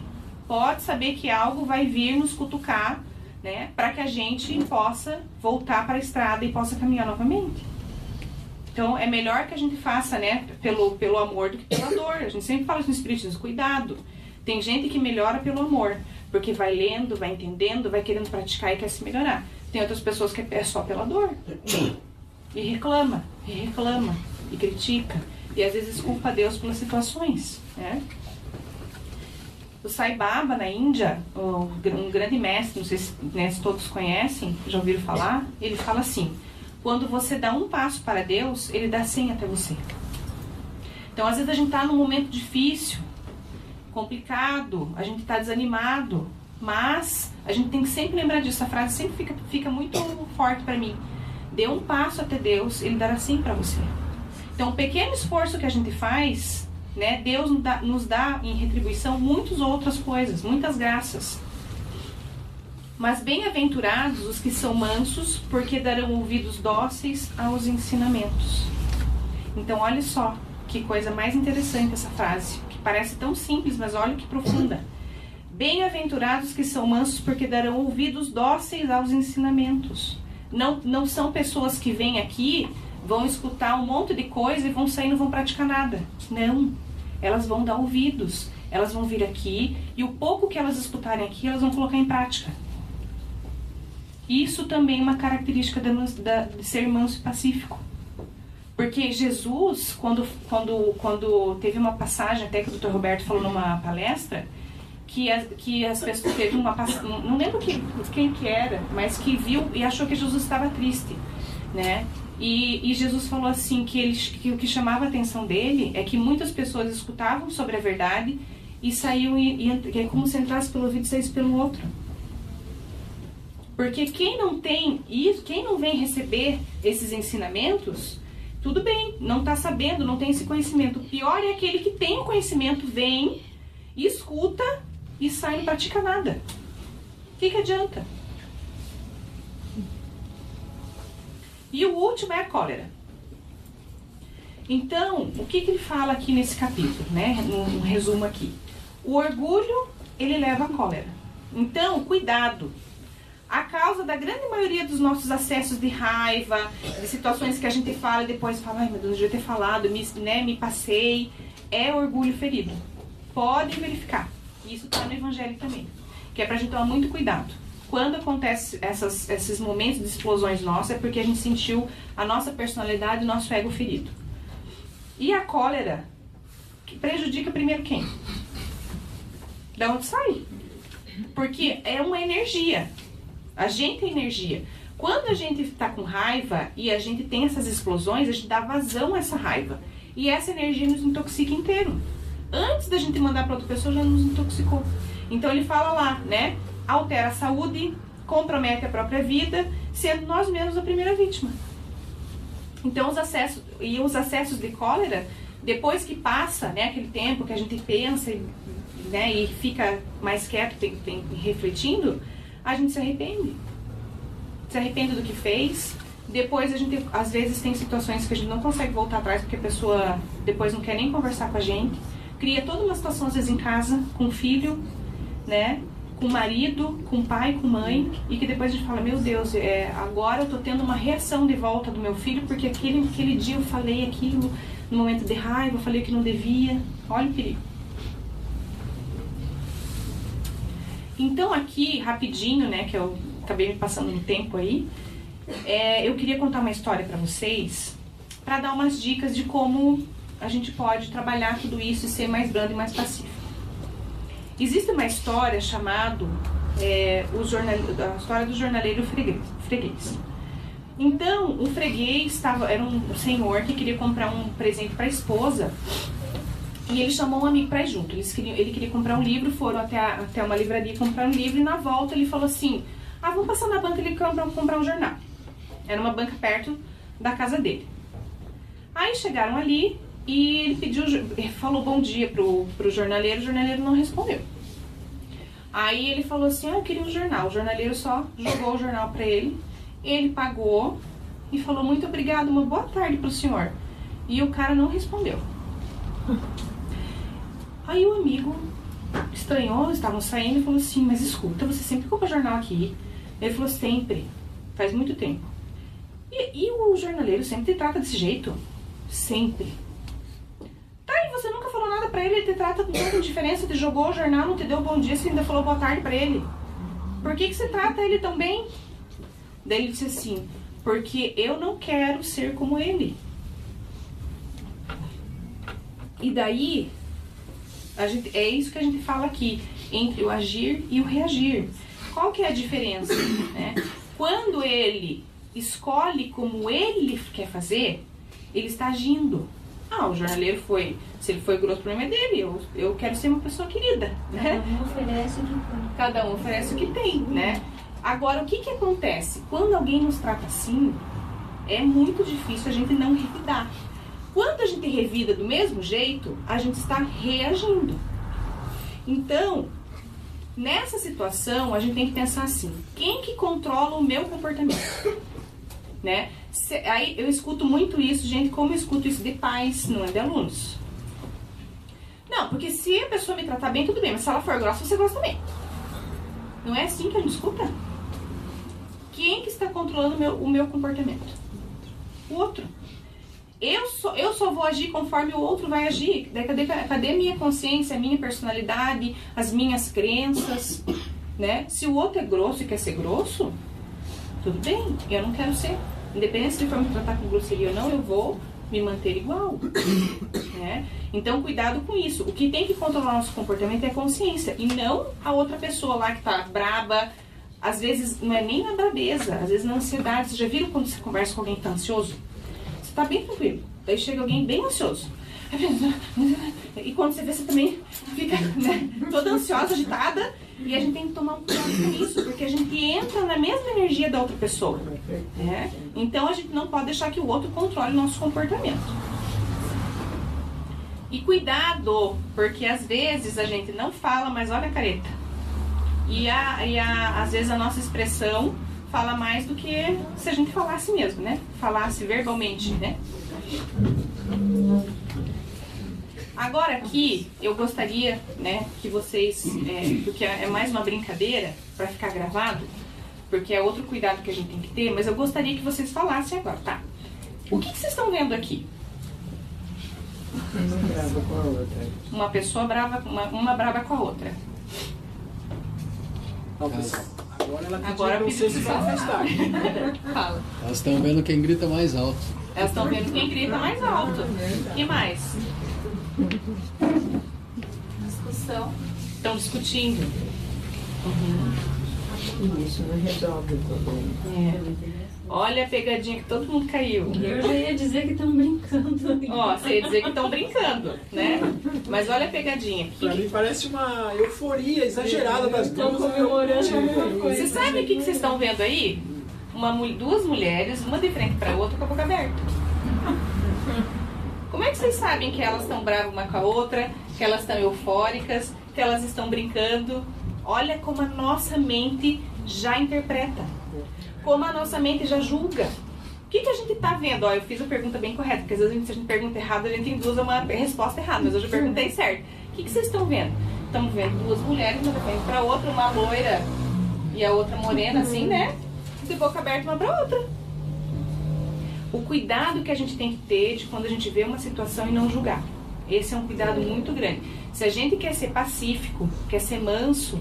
pode saber que algo vai vir nos cutucar, né, para que a gente possa voltar para a estrada e possa caminhar novamente. Então, é melhor que a gente faça, né, pelo amor do que pela dor. A gente sempre fala isso no espiritismo, cuidado. Tem gente que melhora pelo amor, porque vai lendo, vai entendendo, vai querendo praticar e quer se melhorar. Tem outras pessoas que é só pela dor. E reclama, e critica. E às vezes culpa Deus pelas situações, né? O Sai Baba, na Índia, um grande mestre, não sei se todos conhecem, já ouviram falar, ele fala assim: quando você dá um passo para Deus, Ele dá 100 até você. Então, às vezes a gente está num momento difícil, complicado, a gente está desanimado, mas a gente tem que sempre lembrar disso. Essa frase sempre fica muito forte para mim. Dê um passo até Deus, Ele dará sim para você. Então, o pequeno esforço que a gente faz, né, Deus nos dá em retribuição muitas outras coisas, muitas graças. Mas bem-aventurados os que são mansos, porque darão ouvidos dóceis aos ensinamentos. Então, olha só que coisa mais interessante essa frase, que parece tão simples, mas olha que profunda. Bem-aventurados que são mansos, porque darão ouvidos dóceis aos ensinamentos. Não são pessoas que vêm aqui, vão escutar um monte de coisa e vão sair e não vão praticar nada. Não, elas vão dar ouvidos, elas vão vir aqui e o pouco que elas escutarem aqui, elas vão colocar em prática. Isso também é uma característica de ser manso e pacífico. Porque Jesus, quando teve uma passagem, até que o Dr. Roberto falou numa palestra, que as pessoas teve uma passagem, não lembro quem que era, mas que viu e achou que Jesus estava triste, né? E Jesus falou assim, que o que chamava a atenção dele é que muitas pessoas escutavam sobre a verdade e saíam, é como se entrasse pelo ouvido e saísse pelo outro. Porque quem não tem isso, quem não vem receber esses ensinamentos, tudo bem, não está sabendo, não tem esse conhecimento. O pior é aquele que tem o conhecimento, vem, escuta e sai e não pratica nada. O que adianta? E o último é a cólera. Então, o que ele fala aqui nesse capítulo, né? No resumo aqui. O orgulho, ele leva à cólera. Então, cuidado. A causa da grande maioria dos nossos acessos de raiva, de situações que a gente fala e depois fala, ai meu Deus, eu devia ter falado, me passei, é orgulho ferido. Podem verificar. Isso está no Evangelho também. Que é pra gente tomar muito cuidado. Quando acontece esses momentos de explosões nossas, é porque a gente sentiu a nossa personalidade, o nosso ego ferido. E a cólera, que prejudica primeiro quem? Da onde sai? Porque é uma energia. A gente é energia. Quando a gente está com raiva e a gente tem essas explosões, a gente dá vazão a essa raiva. E essa energia nos intoxica inteiro. Antes da gente mandar para outra pessoa, já nos intoxicou. Então ele fala lá, né? Altera a saúde, compromete a própria vida, sendo nós mesmos a primeira vítima. Então os acessos de cólera, depois que passa, né, aquele tempo que a gente pensa, né, e fica mais quieto, refletindo, a gente se arrepende. Se arrepende do que fez. Depois a gente, às vezes, tem situações que a gente não consegue voltar atrás porque a pessoa depois não quer nem conversar com a gente. Cria toda uma situação, às vezes, em casa, com o filho, né? Com o marido, com o pai, com a mãe. E que depois a gente fala, meu Deus, agora eu tô tendo uma reação de volta do meu filho porque aquele dia eu falei aquilo no momento de raiva, eu falei que não devia. Olha o perigo. Então aqui, rapidinho, né, que eu acabei me passando no tempo aí, eu queria contar uma história para vocês, para dar umas dicas de como a gente pode trabalhar tudo isso e ser mais brando e mais pacífico. Existe uma história chamada a história do jornaleiro freguês. Então, o freguês era um senhor que queria comprar um presente para a esposa. E ele chamou um amigo para ir junto. Ele queria comprar um livro, foram até uma livraria comprar um livro. E na volta ele falou assim, vamos passar na banca, ele quer comprar um jornal. Era uma banca perto da casa dele. Aí chegaram ali e ele falou bom dia pro jornaleiro. O jornaleiro não respondeu. Aí ele falou assim, eu queria um jornal. O jornaleiro só jogou o jornal para ele. Ele pagou e falou, muito obrigado, uma boa tarde pro senhor. E o cara não respondeu. Aí o amigo estranhou, estavam saindo e falou assim, mas escuta, você sempre compra jornal aqui? Ele falou, sempre, faz muito tempo. E o jornaleiro sempre te trata desse jeito? Sempre. Tá, e você nunca falou nada pra ele te trata com tanta indiferença, te jogou o jornal, não te deu bom dia, você ainda falou boa tarde pra ele. Por que você trata ele tão bem? Daí ele disse assim, porque eu não quero ser como ele. E daí, é isso que a gente fala aqui, entre o agir e o reagir. Qual que é a diferença? Né? Quando ele escolhe como ele quer fazer, ele está agindo. o jornaleiro foi, se ele foi grosso, o problema é dele, eu quero ser uma pessoa querida, né? Cada um oferece o que tem, né? Agora, o que acontece? Quando alguém nos trata assim, é muito difícil a gente não revidar. Quando a gente revida do mesmo jeito, a gente está reagindo. Então, nessa situação, a gente tem que pensar assim, quem que controla o meu comportamento? Né? Aí eu escuto muito isso, gente, como eu escuto isso de pais, não é de alunos. Não, porque se a pessoa me tratar bem, tudo bem, mas se ela for grossa, você gosta também. Não é assim que a gente escuta? Quem que está controlando o meu comportamento? O outro. Eu só vou agir conforme o outro vai agir. Cadê a minha consciência, a minha personalidade, as minhas crenças, né? Se o outro é grosso e quer ser grosso, tudo bem, eu não quero ser. Independente se ele for me tratar com grosseria ou não, eu vou me manter igual. Né? Então, cuidado com isso. O que tem que controlar nosso comportamento é a consciência, e não a outra pessoa lá que tá braba. Às vezes, não é nem na brabeza, às vezes na ansiedade. Vocês já viram quando você conversa com alguém que tá ansioso? Você tá bem tranquilo. Daí chega alguém bem ansioso. E quando você vê, você também fica, né, toda ansiosa, agitada. E a gente tem que tomar um cuidado com isso, porque a gente entra na mesma energia da outra pessoa. Né? Então a gente não pode deixar que o outro controle o nosso comportamento. E cuidado, porque às vezes a gente não fala, mas olha a careta. Às vezes a nossa expressão fala mais do que se a gente falasse mesmo, né? Falasse verbalmente, né? Agora aqui, eu gostaria, né, que vocês, porque é mais uma brincadeira, para ficar gravado, porque é outro cuidado que a gente tem que ter, mas eu gostaria que vocês falassem agora, tá? O que vocês estão vendo aqui? Uma brava com a outra. Uma pessoa brava, uma brava com a outra. Não, pessoal, agora ela pediu Agora pra vocês se pediu pra você. manifestarem. Fala. Elas estão vendo quem grita mais alto. Elas estão vendo quem grita mais alto. E mais? Discussão. Estão discutindo. Isso não resolve o problema. Olha a pegadinha que todo mundo caiu. Eu já ia dizer que estão brincando. Ó, você ia dizer que estão brincando, né? Mas olha a pegadinha. Pra mim parece uma euforia exagerada das duas. Estamos comemorando alguma coisa. Você sabe o que vocês estão vendo aí? Duas mulheres, uma de frente para a outra com a boca aberta. Como é que vocês sabem que elas estão bravas uma com a outra, que elas estão eufóricas, que elas estão brincando? Olha como a nossa mente já interpreta. Como a nossa mente já julga. O que a gente está vendo? Ó, eu fiz a pergunta bem correta, porque às vezes se a gente pergunta errado, a gente induz a uma resposta errada, mas hoje eu perguntei certo. O que vocês estão vendo? Estamos vendo duas mulheres, uma de frente para a outra, uma loira e a outra morena, assim, né? De boca aberta uma para outra. O cuidado que a gente tem que ter de quando a gente vê uma situação e não julgar. Esse é um cuidado muito grande. Se a gente quer ser pacífico, quer ser manso,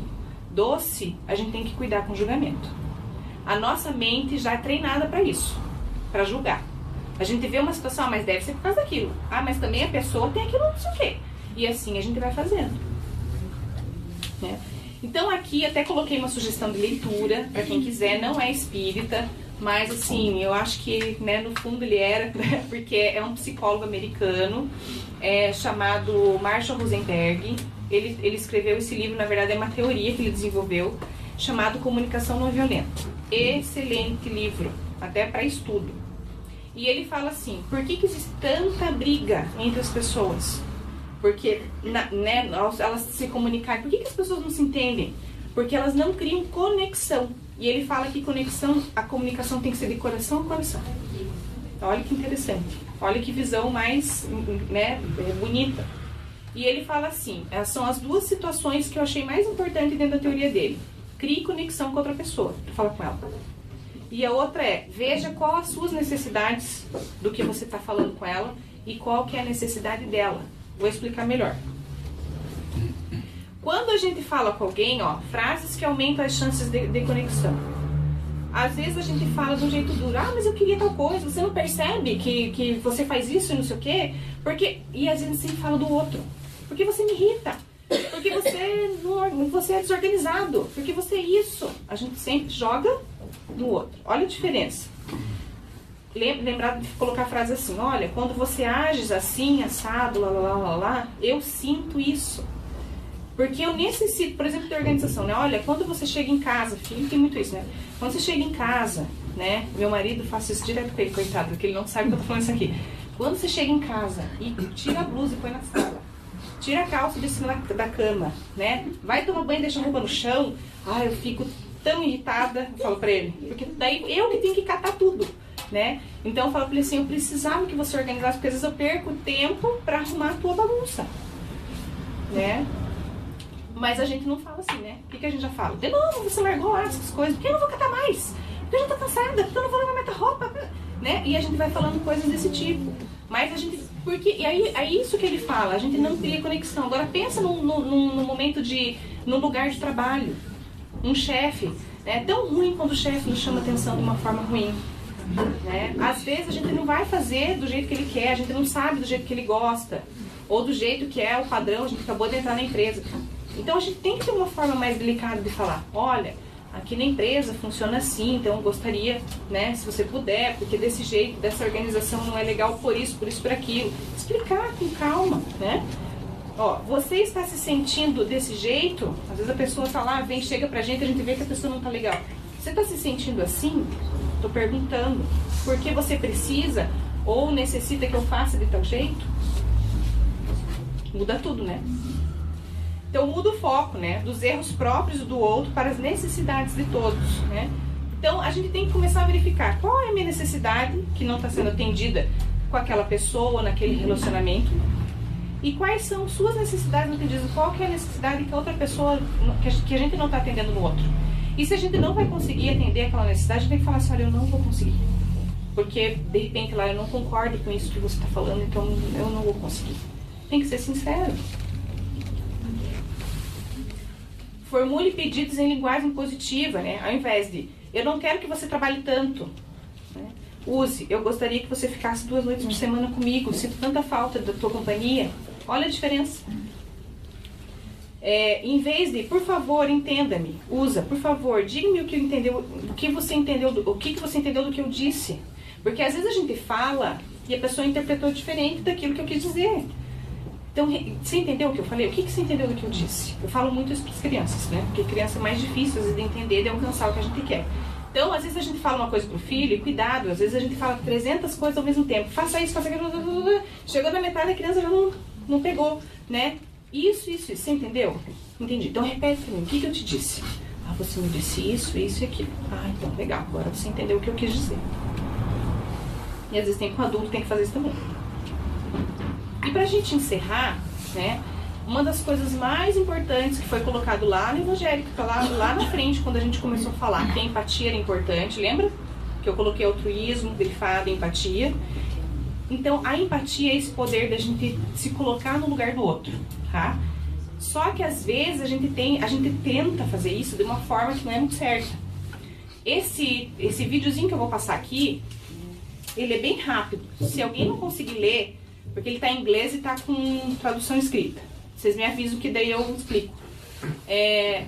doce, a gente tem que cuidar com o julgamento. A nossa mente já é treinada para isso, para julgar. A gente vê uma situação, mas deve ser por causa daquilo. Ah, mas também a pessoa tem aquilo, não sei o quê. E assim a gente vai fazendo. Né? Então aqui até coloquei uma sugestão de leitura, para quem quiser, não é espírita, mas assim, eu acho que, né, no fundo ele era, né, porque é um psicólogo americano, chamado Marshall Rosenberg. Ele escreveu esse livro, na verdade é uma teoria que ele desenvolveu, chamado Comunicação Não Violenta. Excelente livro, até para estudo. E ele fala assim, por que existe tanta briga entre as pessoas? Porque, né, elas se comunicarem, por que as pessoas não se entendem? Porque elas não criam conexão. E ele fala que a comunicação tem que ser de coração a coração. Então, olha que interessante. Olha que visão mais, né, bonita. E ele fala assim, são as duas situações que eu achei mais importantes dentro da teoria dele. Crie conexão com outra pessoa, fala com ela. E a outra veja qual as suas necessidades do que você está falando com ela e qual que é a necessidade dela. Vou explicar melhor. Quando a gente fala com alguém, ó, frases que aumentam as chances de conexão. Às vezes a gente fala de um jeito duro. Ah, mas eu queria tal coisa. Você não percebe que você faz isso e não sei o quê? E às vezes a gente fala do outro. Porque você me irrita. Porque você é desorganizado. Porque você é isso. A gente sempre joga no outro. Olha a diferença. lembrar de colocar a frase assim, olha, quando você age assim, assado, lá, eu sinto isso. Porque eu necessito, por exemplo, de organização, né? Olha, quando você chega em casa, filho, tem muito isso, né? Quando você chega em casa, né? Meu marido, faço isso direto com ele, coitado, porque ele não sabe que eu tô falando isso aqui. Quando você chega em casa e tira a blusa e põe na sala, tira a calça de cima da cama, né? Vai tomar banho e deixa a roupa no chão, eu fico tão irritada, eu falo pra ele, porque daí eu que tenho que catar tudo, né? Então eu falo pra ele assim, eu precisava que você organizasse, porque às vezes eu perco tempo pra arrumar a tua bagunça, né? Mas a gente não fala assim, né? O que a gente já fala? De novo, você largou lá essas coisas, porque eu não vou catar mais, porque eu já tô cansada, porque eu não vou lavar minha roupa, né? E a gente vai falando coisas desse tipo. Mas a gente, porque, e aí é isso que ele fala, a gente não cria conexão. Agora pensa no momento no lugar de trabalho, um chefe, né? É tão ruim quando o chefe nos chama atenção de uma forma ruim, né? Às vezes a gente não vai fazer do jeito que ele quer, a gente não sabe do jeito que ele gosta, ou do jeito que é o padrão, a gente acabou de entrar na empresa. Então a gente tem que ter uma forma mais delicada de falar, olha, aqui na empresa funciona assim, então eu gostaria, né, se você puder, porque desse jeito, dessa organização não é legal por isso, por aquilo. Explicar com calma, né? Ó, você está se sentindo desse jeito, às vezes a pessoa tá lá, chega pra gente, a gente vê que a pessoa não tá legal. Você está se sentindo assim? Tô perguntando, porque você precisa ou necessita que eu faça de tal jeito? Muda tudo, né? Então muda o foco, né? Dos erros próprios do outro para as necessidades de todos, né? Então a gente tem que começar a verificar qual é a minha necessidade que não está sendo atendida com aquela pessoa, naquele relacionamento, e quais são suas necessidades não atendidas, qual que é a necessidade que a outra pessoa, que a gente não está atendendo no outro. E se a gente não vai conseguir atender aquela necessidade, a gente tem que falar assim, olha, eu não vou conseguir. Porque, de repente, lá, eu não concordo com isso que você está falando, então eu não vou conseguir. Tem que ser sincero. Formule pedidos em linguagem positiva, né? Ao invés de, eu não quero que você trabalhe tanto. Né? Use, eu gostaria que você ficasse 2 noites por semana comigo, sinto tanta falta da tua companhia. Olha a diferença. Em vez de, por favor, entenda-me, usa, por favor, diga-me o que você entendeu do que eu disse. Porque às vezes a gente fala e a pessoa interpretou diferente daquilo que eu quis dizer. Então, você entendeu o que eu falei? O que você entendeu do que eu disse? Eu falo muito isso para as crianças, né? Porque criança é mais difícil, às vezes, de entender, de alcançar o que a gente quer. Então, às vezes a gente fala uma coisa pro filho, e cuidado, às vezes a gente fala 300 coisas ao mesmo tempo. Faça isso, faça aquilo, chegou na metade, a criança já não pegou, né? Isso, você entendeu? Entendi. Então, repete para mim, o que eu te disse? Você me disse isso e aquilo. Então, legal, agora você entendeu o que eu quis dizer. E às vezes com adulto tem que fazer isso também. E pra gente encerrar, né, uma das coisas mais importantes que foi colocado lá no evangélico, lá na frente, quando a gente começou a falar que a empatia era importante, lembra? Que eu coloquei altruísmo, grifado, empatia. Então, a empatia é esse poder da gente se colocar no lugar do outro, tá? Só que às vezes a gente tenta fazer isso de uma forma que não é muito certa. Esse videozinho que eu vou passar aqui, ele é bem rápido. Se alguém não conseguir ler, porque ele está em inglês e está com tradução escrita, vocês me avisam que daí eu explico.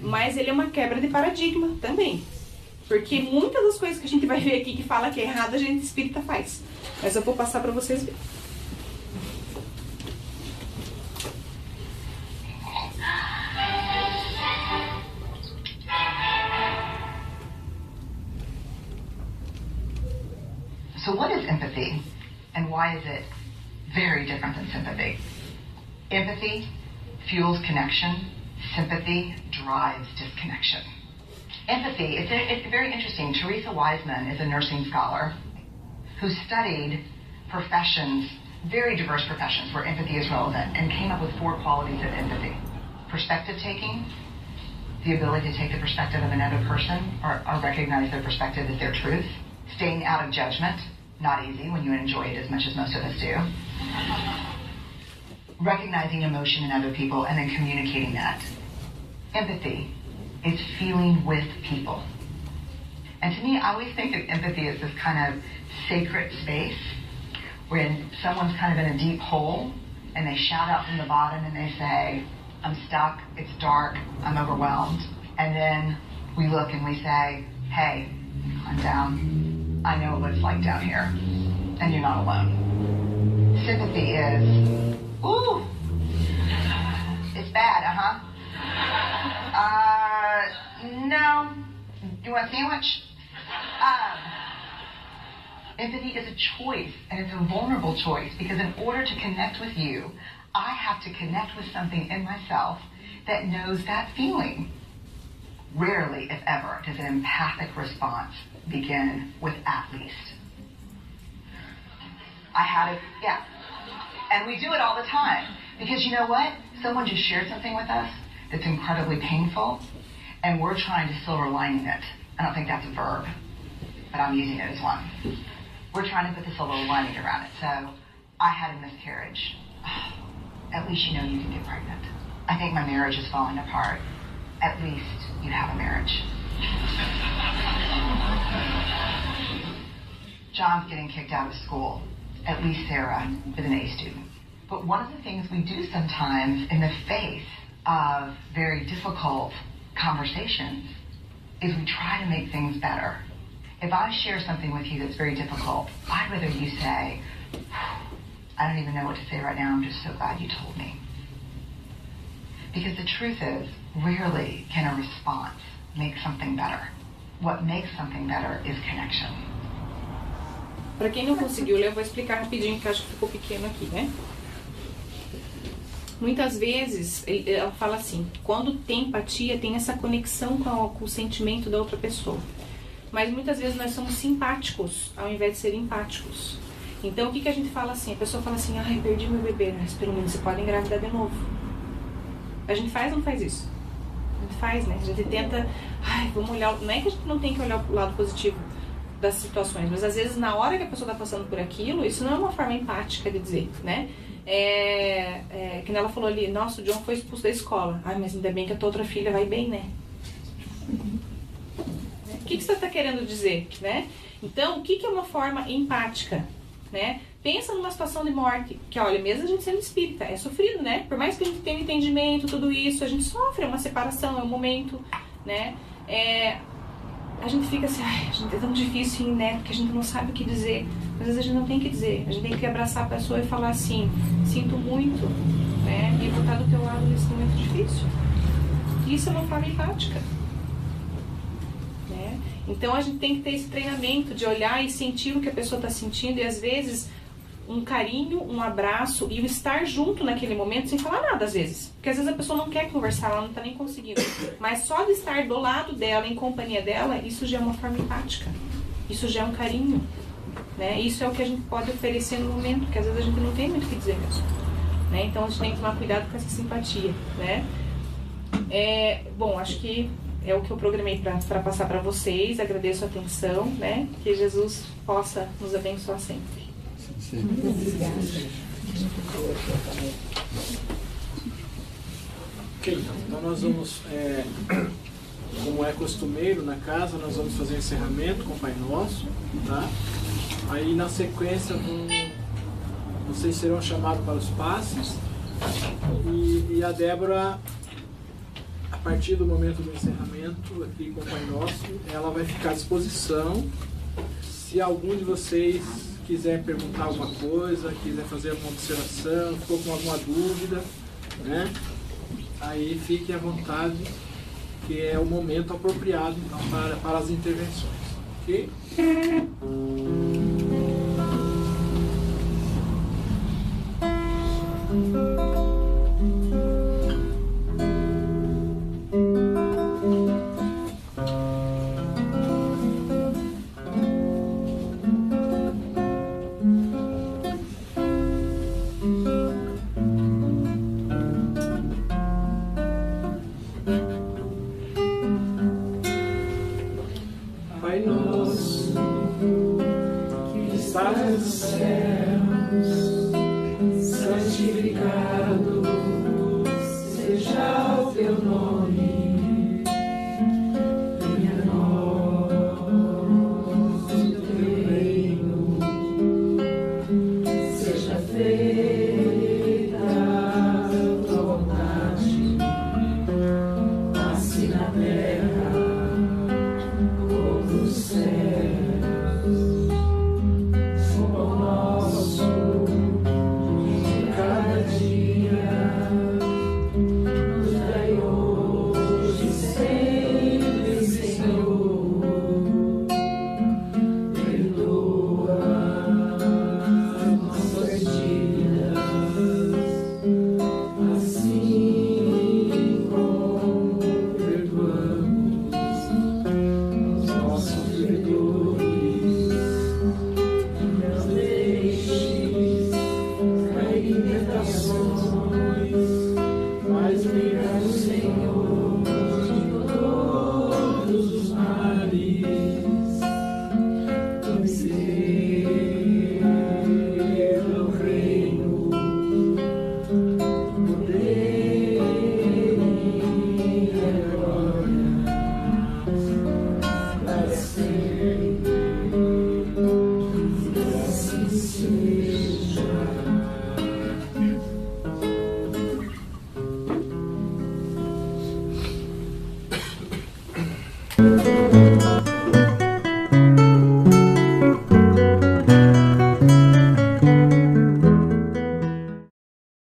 Mas ele é uma quebra de paradigma também. Porque muitas das coisas que a gente vai ver aqui que fala que é errado, a gente espírita faz. Mas eu vou passar para vocês verem. So what is empathy, and why is it very different than sympathy? Empathy fuels connection. Sympathy drives disconnection. Empathy, it's very interesting. Teresa Wiseman is a nursing scholar who studied professions, very diverse professions where empathy is relevant, and came up with 4 qualities of empathy. Perspective taking, the ability to take the perspective of another person or recognize their perspective as their truth. Staying out of judgment, not easy when you enjoy it as much as most of us do. Recognizing emotion in other people and then communicating that. Empathy is feeling with people. And to me, I always think of empathy as this kind of sacred space when someone's kind of in a deep hole and they shout out from the bottom and they say, I'm stuck, it's dark, I'm overwhelmed. And then we look and we say, hey, climb down. I know what it's like down here, and you're not alone. Sympathy is, ooh, it's bad, no. You want a sandwich? Empathy is a choice, and it's a vulnerable choice, because in order to connect with you, I have to connect with something in myself that knows that feeling. Rarely, if ever, does an empathic response begin with "at least." I had it, yeah. And we do it all the time. Because you know what? Someone just shared something with us that's incredibly painful, and we're trying to silver lining it. I don't think that's a verb, but I'm using it as one. We're trying to put the silver lining around it. So, I had a miscarriage. At least you know you can get pregnant. I think my marriage is falling apart. At least you have a marriage. John's getting kicked out of school. At least Sarah is an A student. But one of the things we do sometimes in the face of very difficult conversations is we try to make things better. If I share something with you that's very difficult, I'd rather you say, I don't even know what to say right now, I'm just so glad you told me. Because the truth is, rarely can a response make something better. What makes something better is connection. Para quem não conseguiu ler, eu vou explicar rapidinho, que acho que ficou pequeno aqui, né? Muitas vezes, ela fala assim, quando tem empatia, tem essa conexão com o sentimento da outra pessoa. Mas muitas vezes nós somos simpáticos, ao invés de ser empáticos. Então, o que a gente fala assim? A pessoa fala assim, ai, perdi meu bebê, mas pelo menos você pode engravidar de novo. A gente faz ou não faz isso? A gente faz, né? A gente tenta, ai, vamos olhar, não é que a gente não tem que olhar o lado positivo das situações, mas às vezes na hora que a pessoa está passando por aquilo, isso não é uma forma empática de dizer, né? Que ela falou ali, nossa, o John foi expulso da escola. Ai, mas ainda bem que a tua outra filha vai bem, né? O que você está querendo dizer, né? Então, o que é uma forma empática, né? Pensa numa situação de morte, que olha, mesmo a gente sendo espírita, é sofrido, né? Por mais que a gente tenha entendimento, tudo isso, a gente sofre, é uma separação, é um momento, né? A gente fica assim, ai, gente, é tão difícil, né? Porque a gente não sabe o que dizer. Às vezes a gente não tem o que dizer, a gente tem que abraçar a pessoa e falar assim, sinto muito, né? E vou estar do teu lado nesse momento difícil. Isso é uma forma empática. Né? Então a gente tem que ter esse treinamento de olhar e sentir o que a pessoa está sentindo e às vezes um carinho, um abraço e o estar junto naquele momento sem falar nada às vezes. Porque às vezes a pessoa não quer conversar, ela não está nem conseguindo. Mas só de estar do lado dela, em companhia dela, isso já é uma forma empática. Isso já é um carinho. Né? Isso é o que a gente pode oferecer no momento, porque às vezes a gente não tem muito o que dizer mesmo. Né? Então a gente tem que tomar cuidado com essa simpatia. Né? Bom, acho que é o que eu programei para passar para vocês. Agradeço a atenção, né? Que Jesus possa nos abençoar sempre. Sim. Ok, então nós vamos, como é costumeiro na casa, nós vamos fazer o encerramento com o Pai Nosso, tá? Aí na sequência vocês serão chamados para os passes e a Débora, a partir do momento do encerramento aqui com o Pai Nosso, ela vai ficar à disposição. Se algum de vocês quiser perguntar alguma coisa, quiser fazer alguma observação, ficou com alguma dúvida, né? Aí fique à vontade, que é o momento apropriado então, para as intervenções, ok? Pai nosso, que estás no céu,